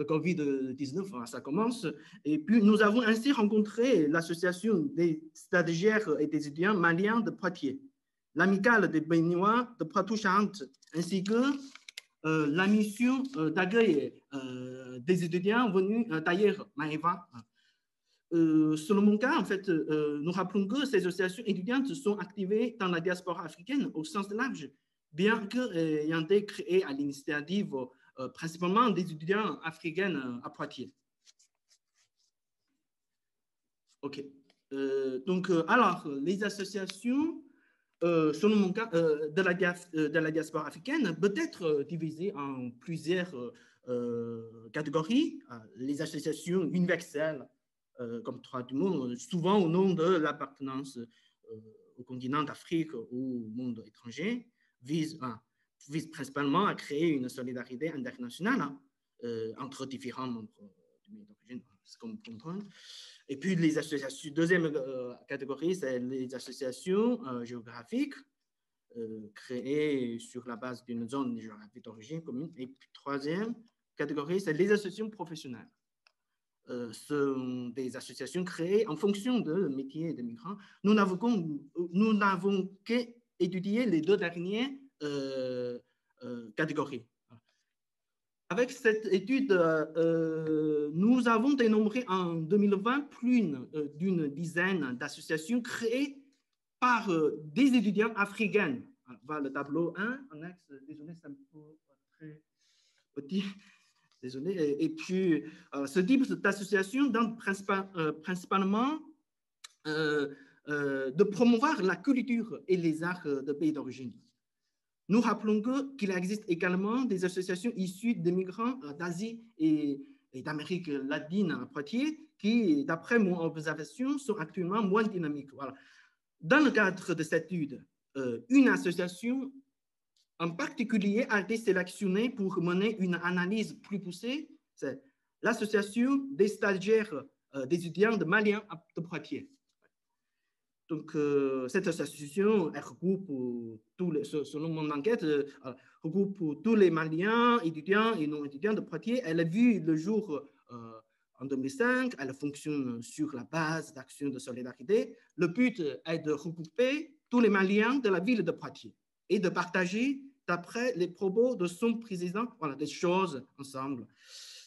Covid-19, ça commence. Et puis, nous avons ainsi rencontré l'association des stagiaires et des étudiants maliens de Poitiers, l'amicale des Béninois de Poitou-Charentes, ainsi que la mission d'accueil des étudiants venus d'ailleurs, Maëva. Selon mon cas, en fait, nous rappelons que ces associations étudiantes sont activées dans la diaspora africaine au sens large, bien qu'ayant été créées à l'initiative principalement des étudiants africains à Poitiers. OK. Alors, les associations, selon mon cas, de la diaspora africaine, peut être divisées en plusieurs catégories. Les associations universelles, comme droit du monde, souvent au nom de l'appartenance au continent d'Afrique ou au monde étranger, vise principalement à créer une solidarité internationale entre différents membres du monde d'origine, comme comprendre. Et puis les associations, deuxième catégorie, c'est les associations géographiques créées sur la base d'une zone géographique d'origine commune. Et puis troisième catégorie, c'est les associations professionnelles. Sont des associations créées en fonction de métiers de migrants. Nous n'avons qu'étudié les deux dernières catégories. Avec cette étude, nous avons dénombré en 2020 plus d'une dizaine d'associations créées par des étudiants africains. Voilà le tableau 1, annexe, désolé, c'est un peu très petit. Désolé. Et puis, ce type d'association donne principalement de promouvoir la culture et les arts de pays d'origine. Nous rappelons qu'il existe également des associations issues des migrants d'Asie et d'Amérique latine à Poitiers qui, d'après mon observation, sont actuellement moins dynamiques. Voilà. Dans le cadre de cette étude, une association en particulier a été sélectionnée pour mener une analyse plus poussée. C'est l'association des stagiaires des étudiants de Maliens de Poitiers. Donc, cette association elle regroupe, selon mon enquête, regroupe tous les Maliens, étudiants et non-étudiants de Poitiers. Elle a vu le jour en 2005. Elle fonctionne sur la base d'actions de solidarité. Le but est de regrouper tous les Maliens de la ville de Poitiers et de partager, d'après les propos de son président, voilà, des choses ensemble.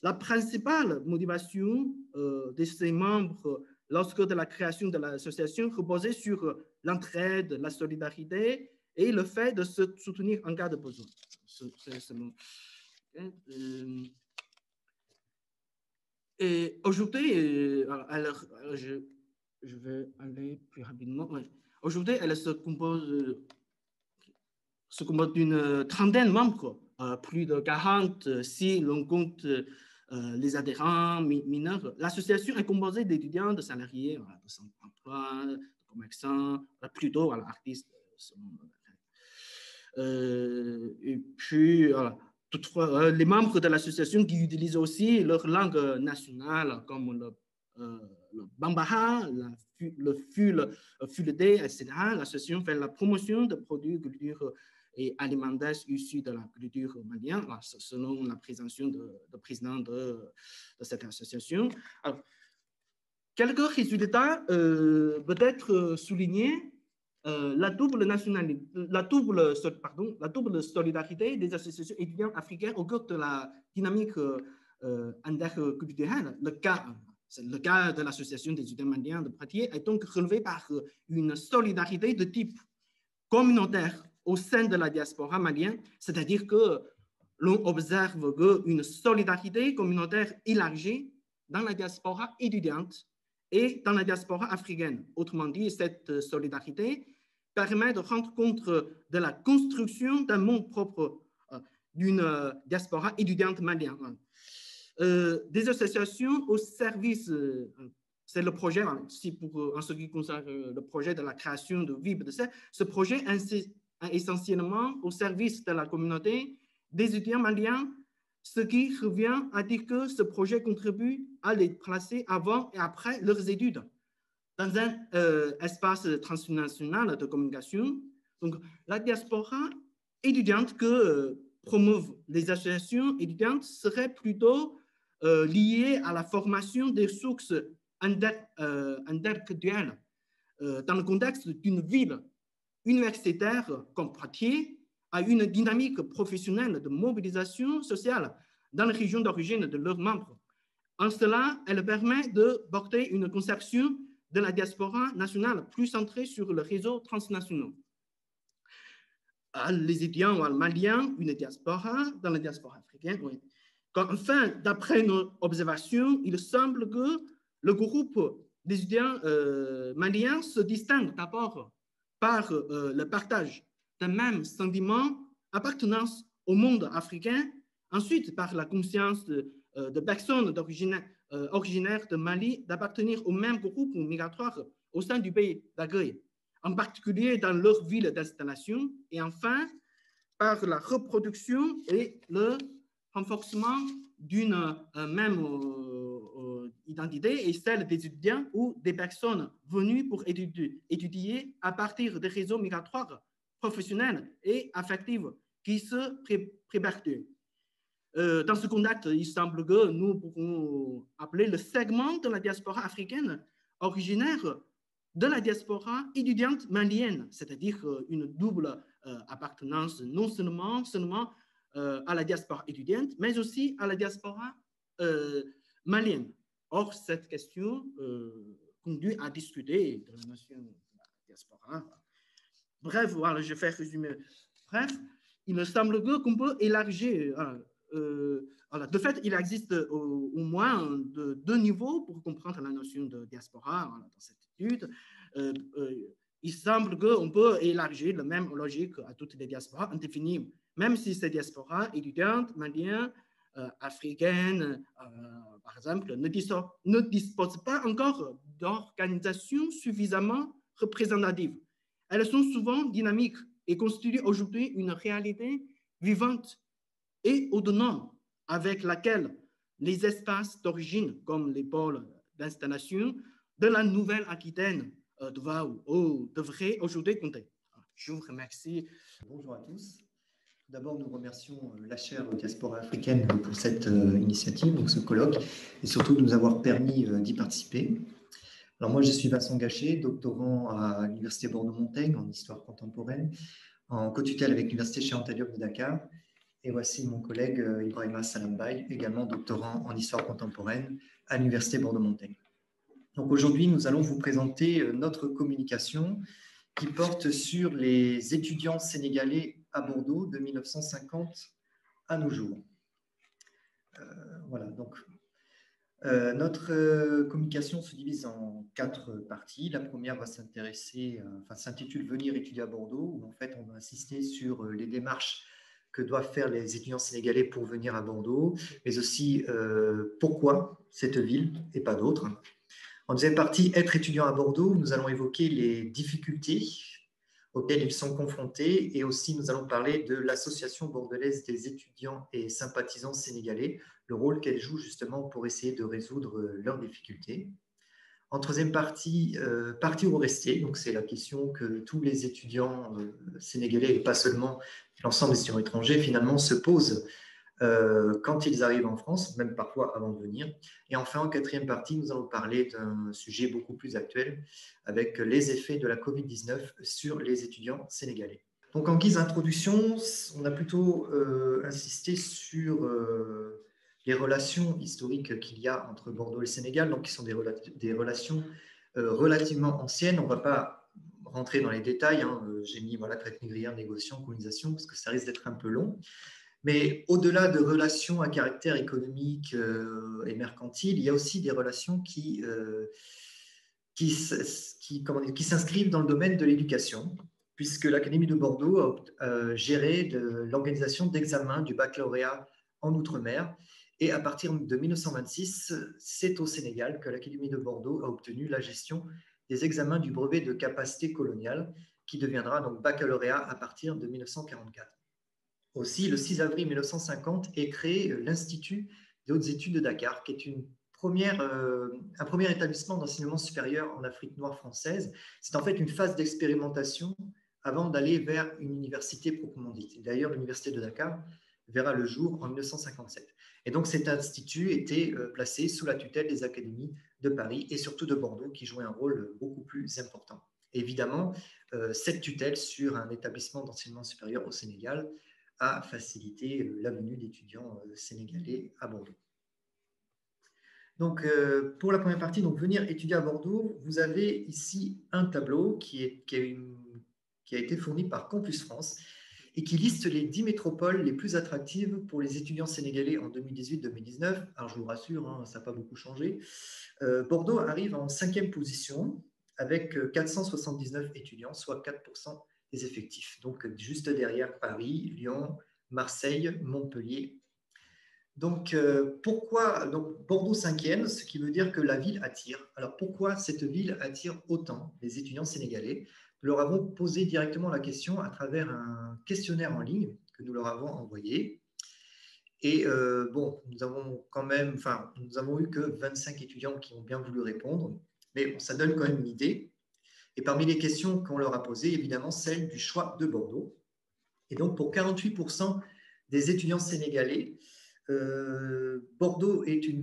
La principale motivation de ses membres lorsque de la création de l'association reposait sur l'entraide, la solidarité et le fait de se soutenir en cas de besoin. Et aujourd'hui, je vais aller plus rapidement. Ouais. Aujourd'hui, elle se compose d'une trentaine de membres, plus de 40 si l'on compte les adhérents mineurs. L'association est composée d'étudiants, de salariés, de sans-emploi, de commerçants, plutôt artistes. Et puis, toutefois, les membres de l'association qui utilisent aussi leur langue nationale, comme le bambara, le fuledé, etc. L'association fait la promotion de produits de culture et alimentaires issus de la culture malienne, selon la présentation de président de cette association. Alors, quelques résultats peut-être soulignés. La double solidarité des associations étudiantes africaines au cœur de la dynamique interculturelle. C'est le cas de l'association des étudiants maliens de Poitiers est donc relevé par une solidarité de type communautaire au sein de la diaspora malienne, c'est-à-dire que l'on observe une solidarité communautaire élargie dans la diaspora étudiante et dans la diaspora africaine. Autrement dit, cette solidarité permet de rendre compte de la construction d'un monde propre d'une diaspora étudiante malienne. Des associations au service, c'est le projet, en ce qui concerne le projet de la création de VIB, ce projet est essentiellement au service de la communauté des étudiants maliens, ce qui revient à dire que ce projet contribue à les placer avant et après leurs études dans un espace transnational de communication. Donc, la diaspora étudiante que promeuvent les associations étudiantes serait plutôt liée à la formation des sources interculturelles dans le contexte d'une ville universitaire comme Poitiers à une dynamique professionnelle de mobilisation sociale dans les régions d'origine de leurs membres. En cela, elle permet de porter une conception de la diaspora nationale plus centrée sur le réseau transnational. Les étudiants maliens, une diaspora dans la diaspora africaine. Oui. Enfin, d'après nos observations, il semble que le groupe des étudiants maliens se distingue d'abord par le partage d'un même sentiment appartenance au monde africain, ensuite par la conscience de personnes originaires de Mali d'appartenir au même groupe migratoire au sein du pays d'accueil, en particulier dans leur ville d'installation, et enfin par la reproduction et le renforcement d'une même identité et celle des étudiants ou des personnes venues pour étudier à partir des réseaux migratoires professionnels et affectifs qui se préparent. Dans ce contexte, il semble que nous pourrons appeler le segment de la diaspora africaine originaire de la diaspora étudiante malienne, c'est-à-dire une double appartenance non seulement à la diaspora étudiante, mais aussi à la diaspora malienne. Or, cette question conduit à discuter de la notion de la diaspora. Bref, voilà, je vais résumer. Bref, il me semble qu'on peut élargir. Voilà. De fait, il existe au moins deux niveaux pour comprendre la notion de diaspora dans cette étude. il semble qu'on peut élargir la même logique à toutes les diasporas indéfinies, même si ces diasporas étudiantes, maliennes, africaines, par exemple, ne disposent pas encore d'organisations suffisamment représentatives. Elles sont souvent dynamiques et constituent aujourd'hui une réalité vivante et autonome avec laquelle les espaces d'origine, comme les pôles d'installation de la Nouvelle-Aquitaine, devraient aujourd'hui compter. Je vous remercie. Bonjour à tous. D'abord, nous remercions la chaire Diaspora africaine pour cette initiative, donc ce colloque, et surtout de nous avoir permis d'y participer. Alors moi, je suis Vincent Gachet, doctorant à l'Université Bordeaux-Montaigne en histoire contemporaine, en co-tutelle avec l'Université Cheikh Anta Diop de Dakar. Et voici mon collègue Ibrahima Salambaye, également doctorant en histoire contemporaine à l'Université Bordeaux-Montaigne. Donc aujourd'hui, nous allons vous présenter notre communication qui porte sur les étudiants sénégalais à Bordeaux de 1950 à nos jours. Voilà, donc notre communication se divise en 4 parties. La première va s'intitule « Venir étudier à Bordeaux », où en fait on va insister sur les démarches que doivent faire les étudiants sénégalais pour venir à Bordeaux, mais aussi pourquoi cette ville et pas d'autres. En deuxième partie, être étudiant à Bordeaux, nous allons évoquer les difficultés auxquelles ils sont confrontés et aussi nous allons parler de l'association bordelaise des étudiants et sympathisants sénégalais, le rôle qu'elle joue justement pour essayer de résoudre leurs difficultés. En troisième partie, partir ou rester, donc c'est la question que tous les étudiants sénégalais et pas seulement l'ensemble des étudiants étrangers finalement se posent quand ils arrivent en France, même parfois avant de venir. Et enfin, en quatrième partie, nous allons parler d'un sujet beaucoup plus actuel avec les effets de la Covid-19 sur les étudiants sénégalais. Donc, en guise d'introduction, on a plutôt insisté sur les relations historiques qu'il y a entre Bordeaux et le Sénégal, donc qui sont des relations relativement anciennes. On ne va pas rentrer dans les détails, hein. J'ai mis traite négrière, négociation, colonisation, parce que ça risque d'être un peu long. Mais au-delà de relations à caractère économique et mercantile, il y a aussi des relations qui s'inscrivent dans le domaine de l'éducation, puisque l'Académie de Bordeaux a géré l'organisation d'examens du baccalauréat en Outre-mer. Et à partir de 1926, c'est au Sénégal que l'Académie de Bordeaux a obtenu la gestion des examens du brevet de capacité coloniale, qui deviendra donc baccalauréat à partir de 1944. Aussi, le 6 avril 1950 est créé l'Institut des hautes études de Dakar, qui est un premier établissement d'enseignement supérieur en Afrique noire française. C'est en fait une phase d'expérimentation avant d'aller vers une université proprement dite. D'ailleurs, l'Université de Dakar verra le jour en 1957. Et donc, cet institut était placé sous la tutelle des académies de Paris et surtout de Bordeaux, qui jouaient un rôle beaucoup plus important. Évidemment, cette tutelle sur un établissement d'enseignement supérieur au Sénégal a facilité la venue d'étudiants sénégalais à Bordeaux. Donc, pour la première partie, donc venir étudier à Bordeaux, vous avez ici un tableau qui a été fourni par Campus France et qui liste les 10 métropoles les plus attractives pour les étudiants sénégalais en 2018-2019. Alors, je vous rassure, hein, ça n'a pas beaucoup changé. Bordeaux arrive en 5e position avec 479 étudiants, soit 4% des effectifs. Donc, juste derrière Paris, Lyon, Marseille, Montpellier. Donc, pourquoi Bordeaux 5e, ce qui veut dire que la ville attire. Alors, pourquoi cette ville attire autant les étudiants sénégalais? Nous leur avons posé directement la question à travers un questionnaire en ligne que nous leur avons envoyé. Et nous avons eu que 25 étudiants qui ont bien voulu répondre, mais bon, ça donne quand même une idée. Et parmi les questions qu'on leur a posées, évidemment, celle du choix de Bordeaux. Et donc, pour 48% des étudiants sénégalais, Bordeaux est une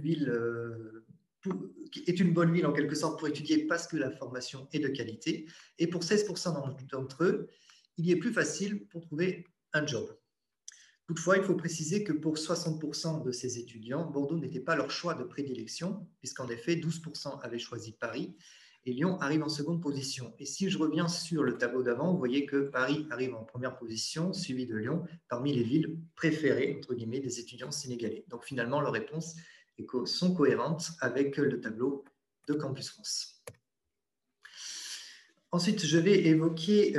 bonne ville en quelque sorte pour étudier parce que la formation est de qualité. Et pour 16% d'entre eux, il est plus facile pour trouver un job. Toutefois, il faut préciser que pour 60% de ces étudiants, Bordeaux n'était pas leur choix de prédilection, puisqu'en effet, 12% avaient choisi Paris et Lyon arrive en seconde position. Et si je reviens sur le tableau d'avant, vous voyez que Paris arrive en première position, suivi de Lyon, parmi les villes préférées, entre guillemets, des étudiants sénégalais. Donc finalement, leurs réponses sont cohérentes avec le tableau de Campus France. Ensuite, je vais évoquer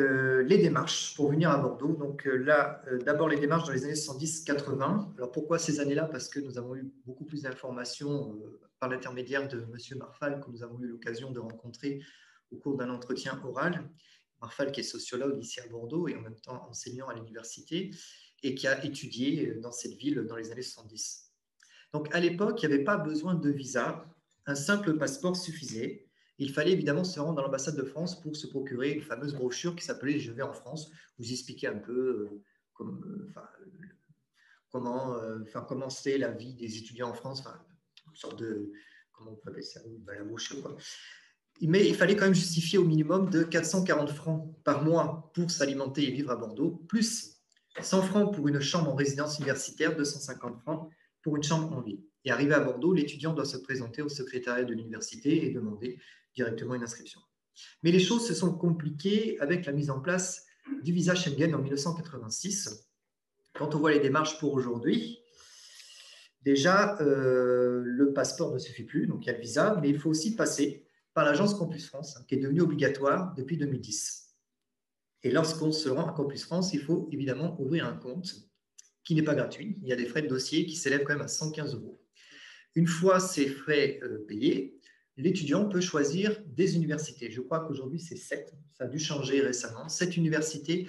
les démarches pour venir à Bordeaux. Donc là, d'abord les démarches dans les années 70-80. Alors pourquoi ces années-là? Parce que nous avons eu beaucoup plus d'informations par l'intermédiaire de M. Marfal, que nous avons eu l'occasion de rencontrer au cours d'un entretien oral. Marfal, qui est sociologue ici à Bordeaux et en même temps enseignant à l'université, et qui a étudié dans cette ville dans les années 70. Donc à l'époque, il n'y avait pas besoin de visa. Un simple passeport suffisait. Il fallait évidemment se rendre dans l'ambassade de France pour se procurer une fameuse brochure qui s'appelait Je vais en France, vous expliquer un peu comment c'est la vie des étudiants en France, une sorte de, comment on peut appeler ça, la brochure, quoi. Mais il fallait quand même justifier au minimum de 440 francs par mois pour s'alimenter et vivre à Bordeaux, plus 100 francs pour une chambre en résidence universitaire, 250 francs pour une chambre en ville. Et arrivé à Bordeaux, l'étudiant doit se présenter au secrétariat de l'université et demander directement une inscription. Mais les choses se sont compliquées avec la mise en place du visa Schengen en 1986. Quand on voit les démarches pour aujourd'hui, déjà, le passeport ne suffit plus, donc il y a le visa, mais il faut aussi passer par l'agence Campus France, qui est devenue obligatoire depuis 2010. Et lorsqu'on se rend à Campus France, il faut évidemment ouvrir un compte qui n'est pas gratuit. Il y a des frais de dossier qui s'élèvent quand même à 115 €. Une fois ces frais payés, l'étudiant peut choisir des universités. Je crois qu'aujourd'hui, c'est 7. Ça a dû changer récemment. 7 universités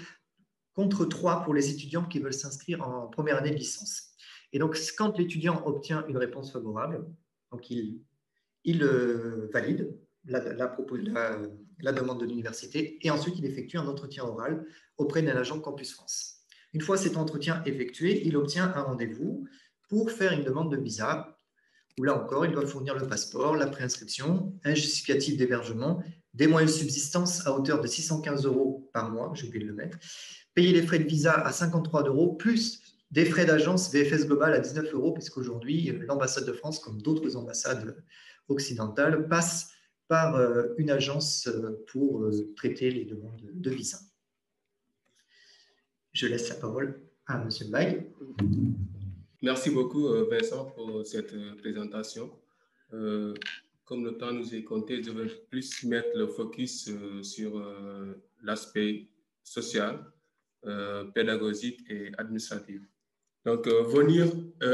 contre 3 pour les étudiants qui veulent s'inscrire en première année de licence. Et donc, quand l'étudiant obtient une réponse favorable, donc il valide la demande de l'université et ensuite il effectue un entretien oral auprès d'un agent Campus France. Une fois cet entretien effectué, il obtient un rendez-vous pour faire une demande de visa, où là encore, il doit fournir le passeport, la préinscription, un justificatif d'hébergement, des moyens de subsistance à hauteur de 615 € par mois, j'ai oublié de le mettre, payer les frais de visa à 53 €, plus des frais d'agence VFS Global à 19 €, puisqu'aujourd'hui, l'ambassade de France, comme d'autres ambassades occidentales, passe par une agence pour traiter les demandes de visa. Je laisse la parole à M. Baye. Merci beaucoup, Vincent, pour cette présentation. Comme le temps nous est compté, je vais plus mettre le focus sur l'aspect social, pédagogique et administratif. Donc, venir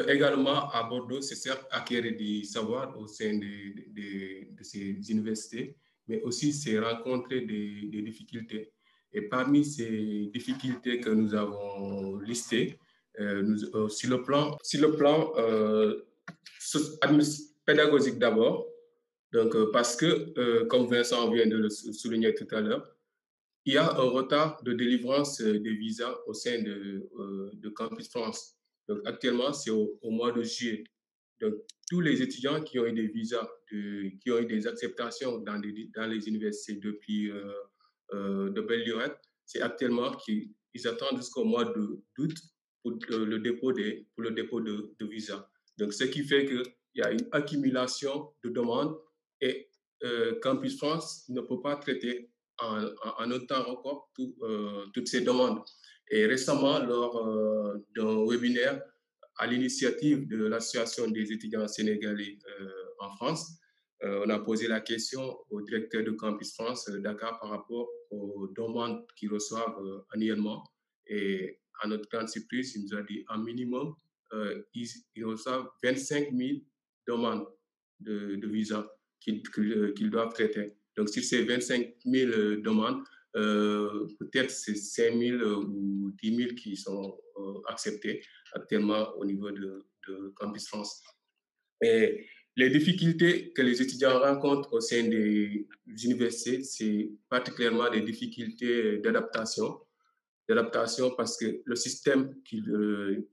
également à Bordeaux, c'est certes acquérir du savoir au sein de ces universités, mais aussi c'est rencontrer des difficultés. Et parmi ces difficultés que nous avons listées, sur le plan pédagogique d'abord, donc, parce que, comme Vincent vient de le souligner tout à l'heure, il y a un retard de délivrance des visas au sein de Campus France. Donc, actuellement, c'est au mois de juillet. Donc, tous les étudiants qui ont eu des visas, qui ont eu des acceptations dans les universités depuis de belle lurette, c'est actuellement qu'ils attendent jusqu'au mois d'août pour le dépôt de visa. Donc, ce qui fait qu'il y a une accumulation de demandes et Campus France ne peut pas traiter en un temps record toutes ces demandes. Et récemment, lors d'un webinaire à l'initiative de l'Association des étudiants sénégalais en France, on a posé la question au directeur de Campus France Dakar par rapport aux demandes qu'ils reçoivent annuellement. Et à notre grande surprise, il nous a dit en minimum, ils reçoivent 25 000 demandes de visa qu'ils doivent traiter. Donc, sur ces 25 000 demandes, peut-être c'est 5 000 ou 10 000 qui sont acceptées actuellement au niveau de Campus France. Et les difficultés que les étudiants rencontrent au sein des universités, c'est particulièrement des difficultés d'adaptation parce que le système qui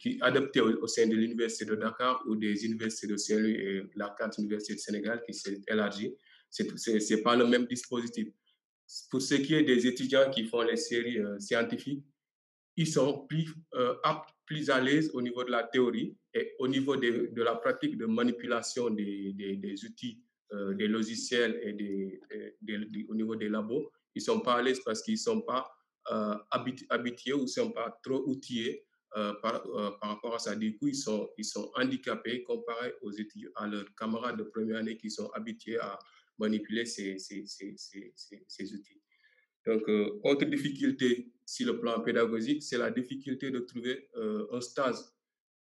est adapté au sein de l'université de Dakar ou des universités de Saint-Louis et la carte université du Sénégal qui s'est élargie, c'est pas le même dispositif. Pour ce qui est des étudiants qui font les séries scientifiques, ils sont plus à l'aise au niveau de la théorie et au niveau de la pratique de manipulation des outils, des logiciels et au niveau des labos. Ils ne sont pas à l'aise parce qu'ils ne sont pas habitués ou ne sont pas trop outillés par rapport à ça. Du coup, ils sont handicapés comparé à leurs camarades de première année qui sont habitués à manipuler ces outils. Donc, autre difficulté sur le plan pédagogique, c'est la difficulté de trouver un stage.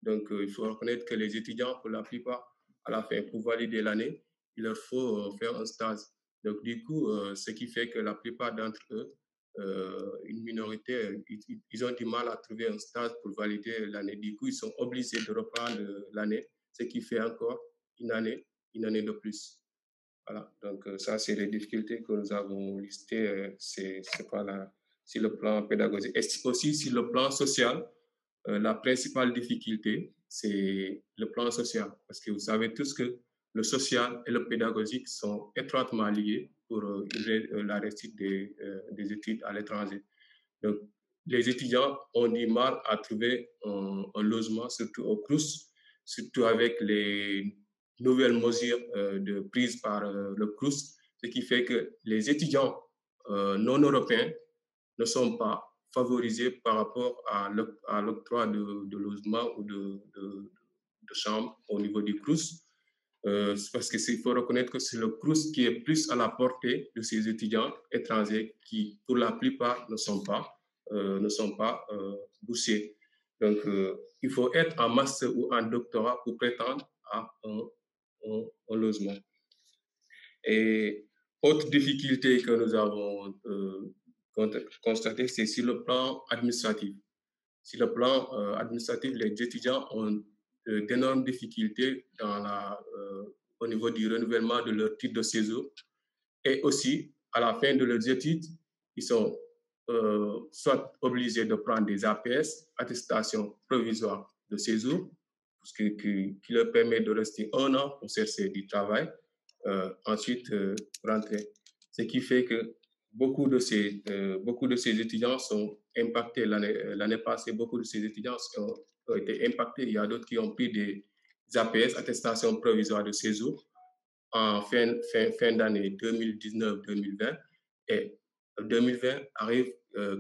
Donc, il faut reconnaître que les étudiants, pour la plupart, à la fin, pour valider l'année, il leur faut faire un stage. Donc, du coup, ce qui fait que la plupart d'entre eux, une minorité, ils ont du mal à trouver un stage pour valider l'année. Du coup, ils sont obligés de reprendre l'année, ce qui fait encore une année de plus. Voilà, donc ça, c'est les difficultés que nous avons listées, c'est pas là, sur le plan pédagogique. Et aussi sur le plan social, la principale difficulté, c'est le plan social. Parce que vous savez tous que le social et le pédagogique sont étroitement liés pour la réussite des études à l'étranger. Donc, les étudiants ont du mal à trouver un logement, surtout au CRUS, surtout avec les nouvelles mesures prises par le CRUS, ce qui fait que les étudiants non européens ne sont pas favorisés par rapport à l'octroi de logement ou de chambre au niveau du CRUS. Parce qu'il faut reconnaître que c'est le CRUS qui est plus à la portée de ces étudiants étrangers qui, pour la plupart, ne sont pas boursiers. Donc, il faut être en master ou en doctorat pour prétendre à un logement. Et autre difficulté que nous avons constatée, c'est sur le plan administratif. Sur le plan administratif, les étudiants ont d'énormes difficultés au niveau du renouvellement de leur titre de séjour. Et aussi, à la fin de leurs études, ils sont soit obligés de prendre des APS, attestations provisoires de séjour, qui leur permet de rester 1 an pour chercher du travail, ensuite rentrer. Ce qui fait que beaucoup de ces étudiants sont impactés. L'année passée, beaucoup de ces étudiants ont été impactés. Il y a d'autres qui ont pris des APS, attestations provisoires de séjour, en fin d'année 2019-2020. Et 2020 arrive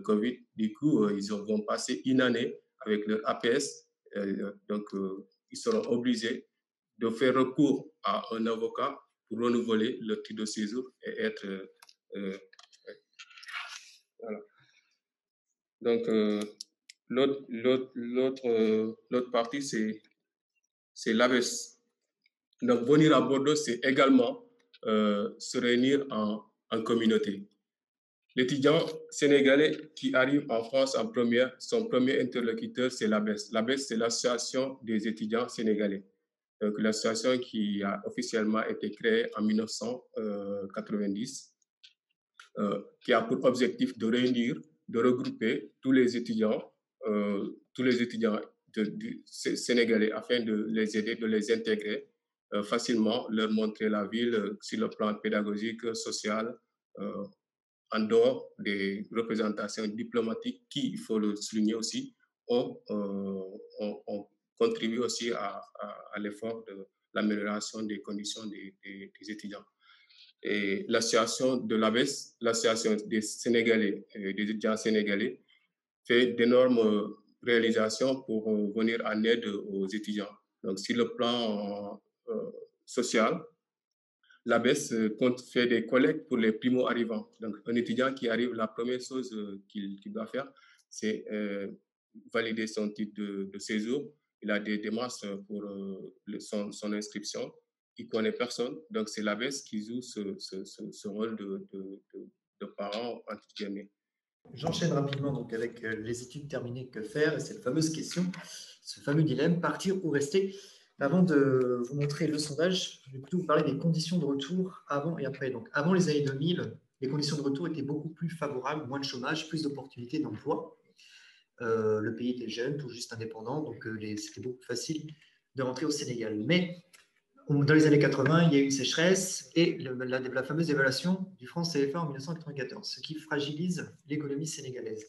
Covid. Du coup, ils vont passer une année avec leur APS. Donc, ils seront obligés de faire recours à un avocat pour renouveler leur titre de séjour et être... voilà. Donc, l'autre partie, c'est l'ABES. Donc, venir à Bordeaux, c'est également se réunir en communauté. L'étudiant sénégalais qui arrive en France en première, son premier interlocuteur, c'est l'ABES. L'ABES, c'est l'Association des étudiants sénégalais. Donc, l'association qui a officiellement été créée en 1990, qui a pour objectif de réunir, de regrouper tous les étudiants sénégalais afin de les aider, de les intégrer facilement, leur montrer la ville sur le plan pédagogique, social, en dehors des représentations diplomatiques qui, il faut le souligner aussi, ont contribué aussi à l'effort de l'amélioration des conditions des étudiants. Et l'association de l'ABES, l'association des Sénégalais, des étudiants sénégalais, fait d'énormes réalisations pour venir en aide aux étudiants. Donc, sur le plan social, l'ABES compte faire des collectes pour les primo-arrivants. Donc, un étudiant qui arrive, la première chose qu'il doit faire, c'est valider son titre de séjour. Il a des démarches pour son inscription. Il ne connaît personne. Donc, c'est l'ABES qui joue ce rôle de parent, entre guillemets. J'enchaîne rapidement donc avec les études terminées, que faire? Et cette fameuse question, ce fameux dilemme, partir ou rester. Avant de vous montrer le sondage, je vais plutôt vous parler des conditions de retour avant et après. Donc, avant les années 2000, les conditions de retour étaient beaucoup plus favorables, moins de chômage, plus d'opportunités d'emploi. Le pays était jeune, tout juste indépendant, donc c'était beaucoup plus facile de rentrer au Sénégal. Mais dans les années 80, il y a eu une sécheresse et la fameuse évaluation du franc CFA en 1994, ce qui fragilise l'économie sénégalaise.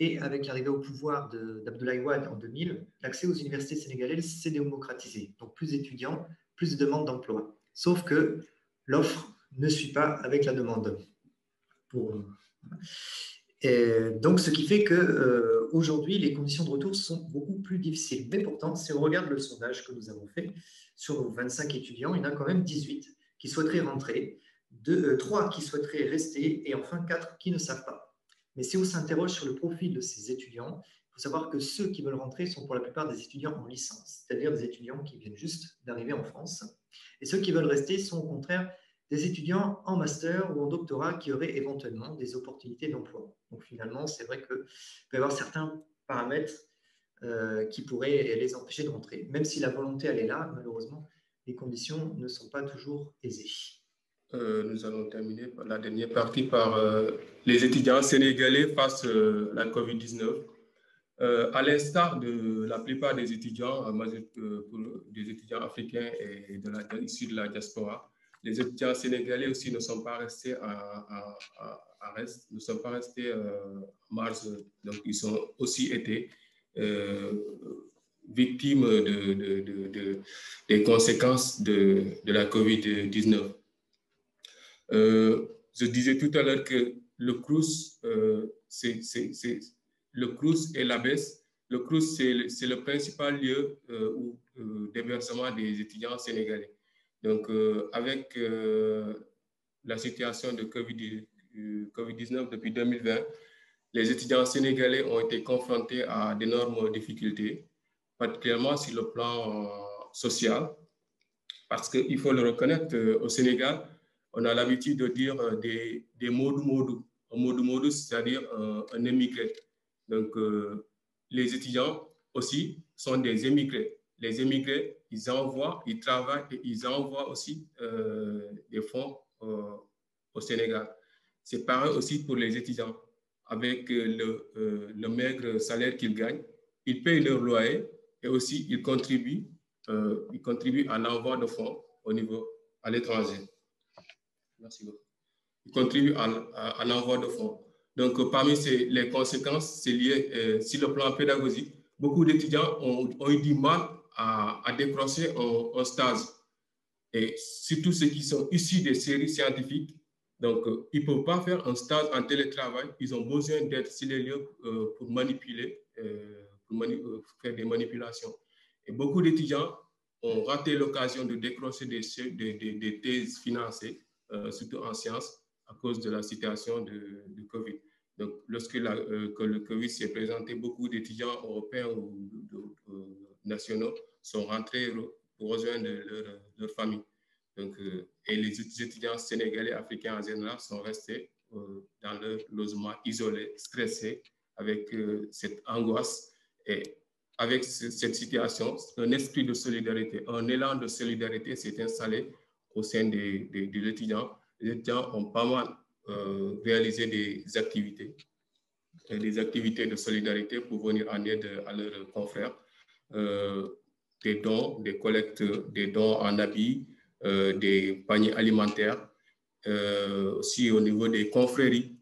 Et avec l'arrivée au pouvoir d'Abdoulaye Wade en 2000, l'accès aux universités sénégalaises s'est démocratisé. Donc plus d'étudiants, plus de demandes d'emploi. Sauf que l'offre ne suit pas avec la demande. Et donc, ce qui fait qu'aujourd'hui, les conditions de retour sont beaucoup plus difficiles. Mais pourtant, si on regarde le sondage que nous avons fait, sur nos 25 étudiants, il y en a quand même 18 qui souhaiteraient rentrer, 3 qui souhaiteraient rester et enfin 4 qui ne savent pas. Mais si on s'interroge sur le profil de ces étudiants, il faut savoir que ceux qui veulent rentrer sont pour la plupart des étudiants en licence, c'est-à-dire des étudiants qui viennent juste d'arriver en France. Et ceux qui veulent rester sont au contraire des étudiants en master ou en doctorat qui auraient éventuellement des opportunités d'emploi. Donc finalement, c'est vrai qu'il peut y avoir certains paramètres qui pourraient les empêcher de rentrer. Même si la volonté, elle est là, malheureusement, les conditions ne sont pas toujours aisées. Nous allons terminer par la dernière partie par les étudiants sénégalais face à la COVID-19. À l'instar de la plupart des étudiants, des étudiants africains et issus de la diaspora, les étudiants sénégalais aussi ne sont pas restés ne sont pas restés en mars, donc ils ont aussi été victimes des conséquences de la COVID-19. Je disais tout à l'heure que le CROUS, le CROUS et l'ABES. Le CROUS, c'est le principal lieu d'hébergement des étudiants sénégalais. Donc, avec la situation de COVID-19 depuis 2020, les étudiants sénégalais ont été confrontés à d'énormes difficultés, particulièrement sur le plan social, parce qu'il faut le reconnaître, au Sénégal, on a l'habitude de dire des modou-modou. Un modou-modou, c'est-à-dire un émigré. Donc, les étudiants aussi sont des émigrés. Les émigrés, ils envoient, ils travaillent et ils envoient aussi des fonds au Sénégal. C'est pareil aussi pour les étudiants. Avec le maigre salaire qu'ils gagnent, ils payent leur loyer et aussi ils contribuent à l'envoi de fonds à l'étranger. Merci beaucoup. Ils contribuent à l'envoi de fonds. Donc, parmi les conséquences, c'est lié sur le plan pédagogique. Beaucoup d'étudiants ont eu du mal à décrocher un stage. Et surtout ceux qui sont issus des séries scientifiques. Donc, ils ne peuvent pas faire un stage en télétravail. Ils ont besoin d'être sur les lieux pour manipuler, faire des manipulations. Et beaucoup d'étudiants ont raté l'occasion de décrocher des thèses financées, surtout en sciences, à cause de la situation de Covid. Donc, lorsque que le Covid s'est présenté, beaucoup d'étudiants européens ou nationaux sont rentrés pour rejoindre leur famille. Donc, et les étudiants sénégalais, africains en général, sont restés dans leur logement isolé, stressés, avec cette angoisse. Et avec cette situation, un esprit de solidarité, un élan de solidarité s'est installé au sein de l'étudiant. Les étudiants ont pas mal réalisé des activités de solidarité pour venir en aide à leurs confrères. Des dons, des collectes, des dons en habits, des paniers alimentaires, aussi au niveau des confréries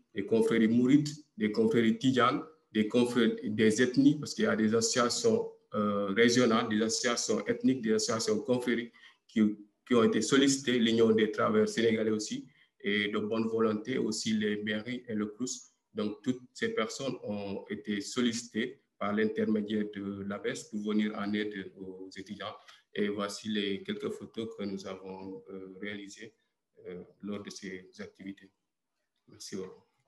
mourides, des confréries tidianes, des ethnies, parce qu'il y a des associations régionales, des associations ethniques, des associations confréries qui ont été sollicitées, l'Union des travailleurs sénégalais aussi, et de bonne volonté aussi les mairies et le CROUS. Donc, toutes ces personnes ont été sollicitées par l'intermédiaire de l'ABES pour venir en aide aux étudiants. Et voici les quelques photos que nous avons réalisées lors de ces activités. Merci beaucoup.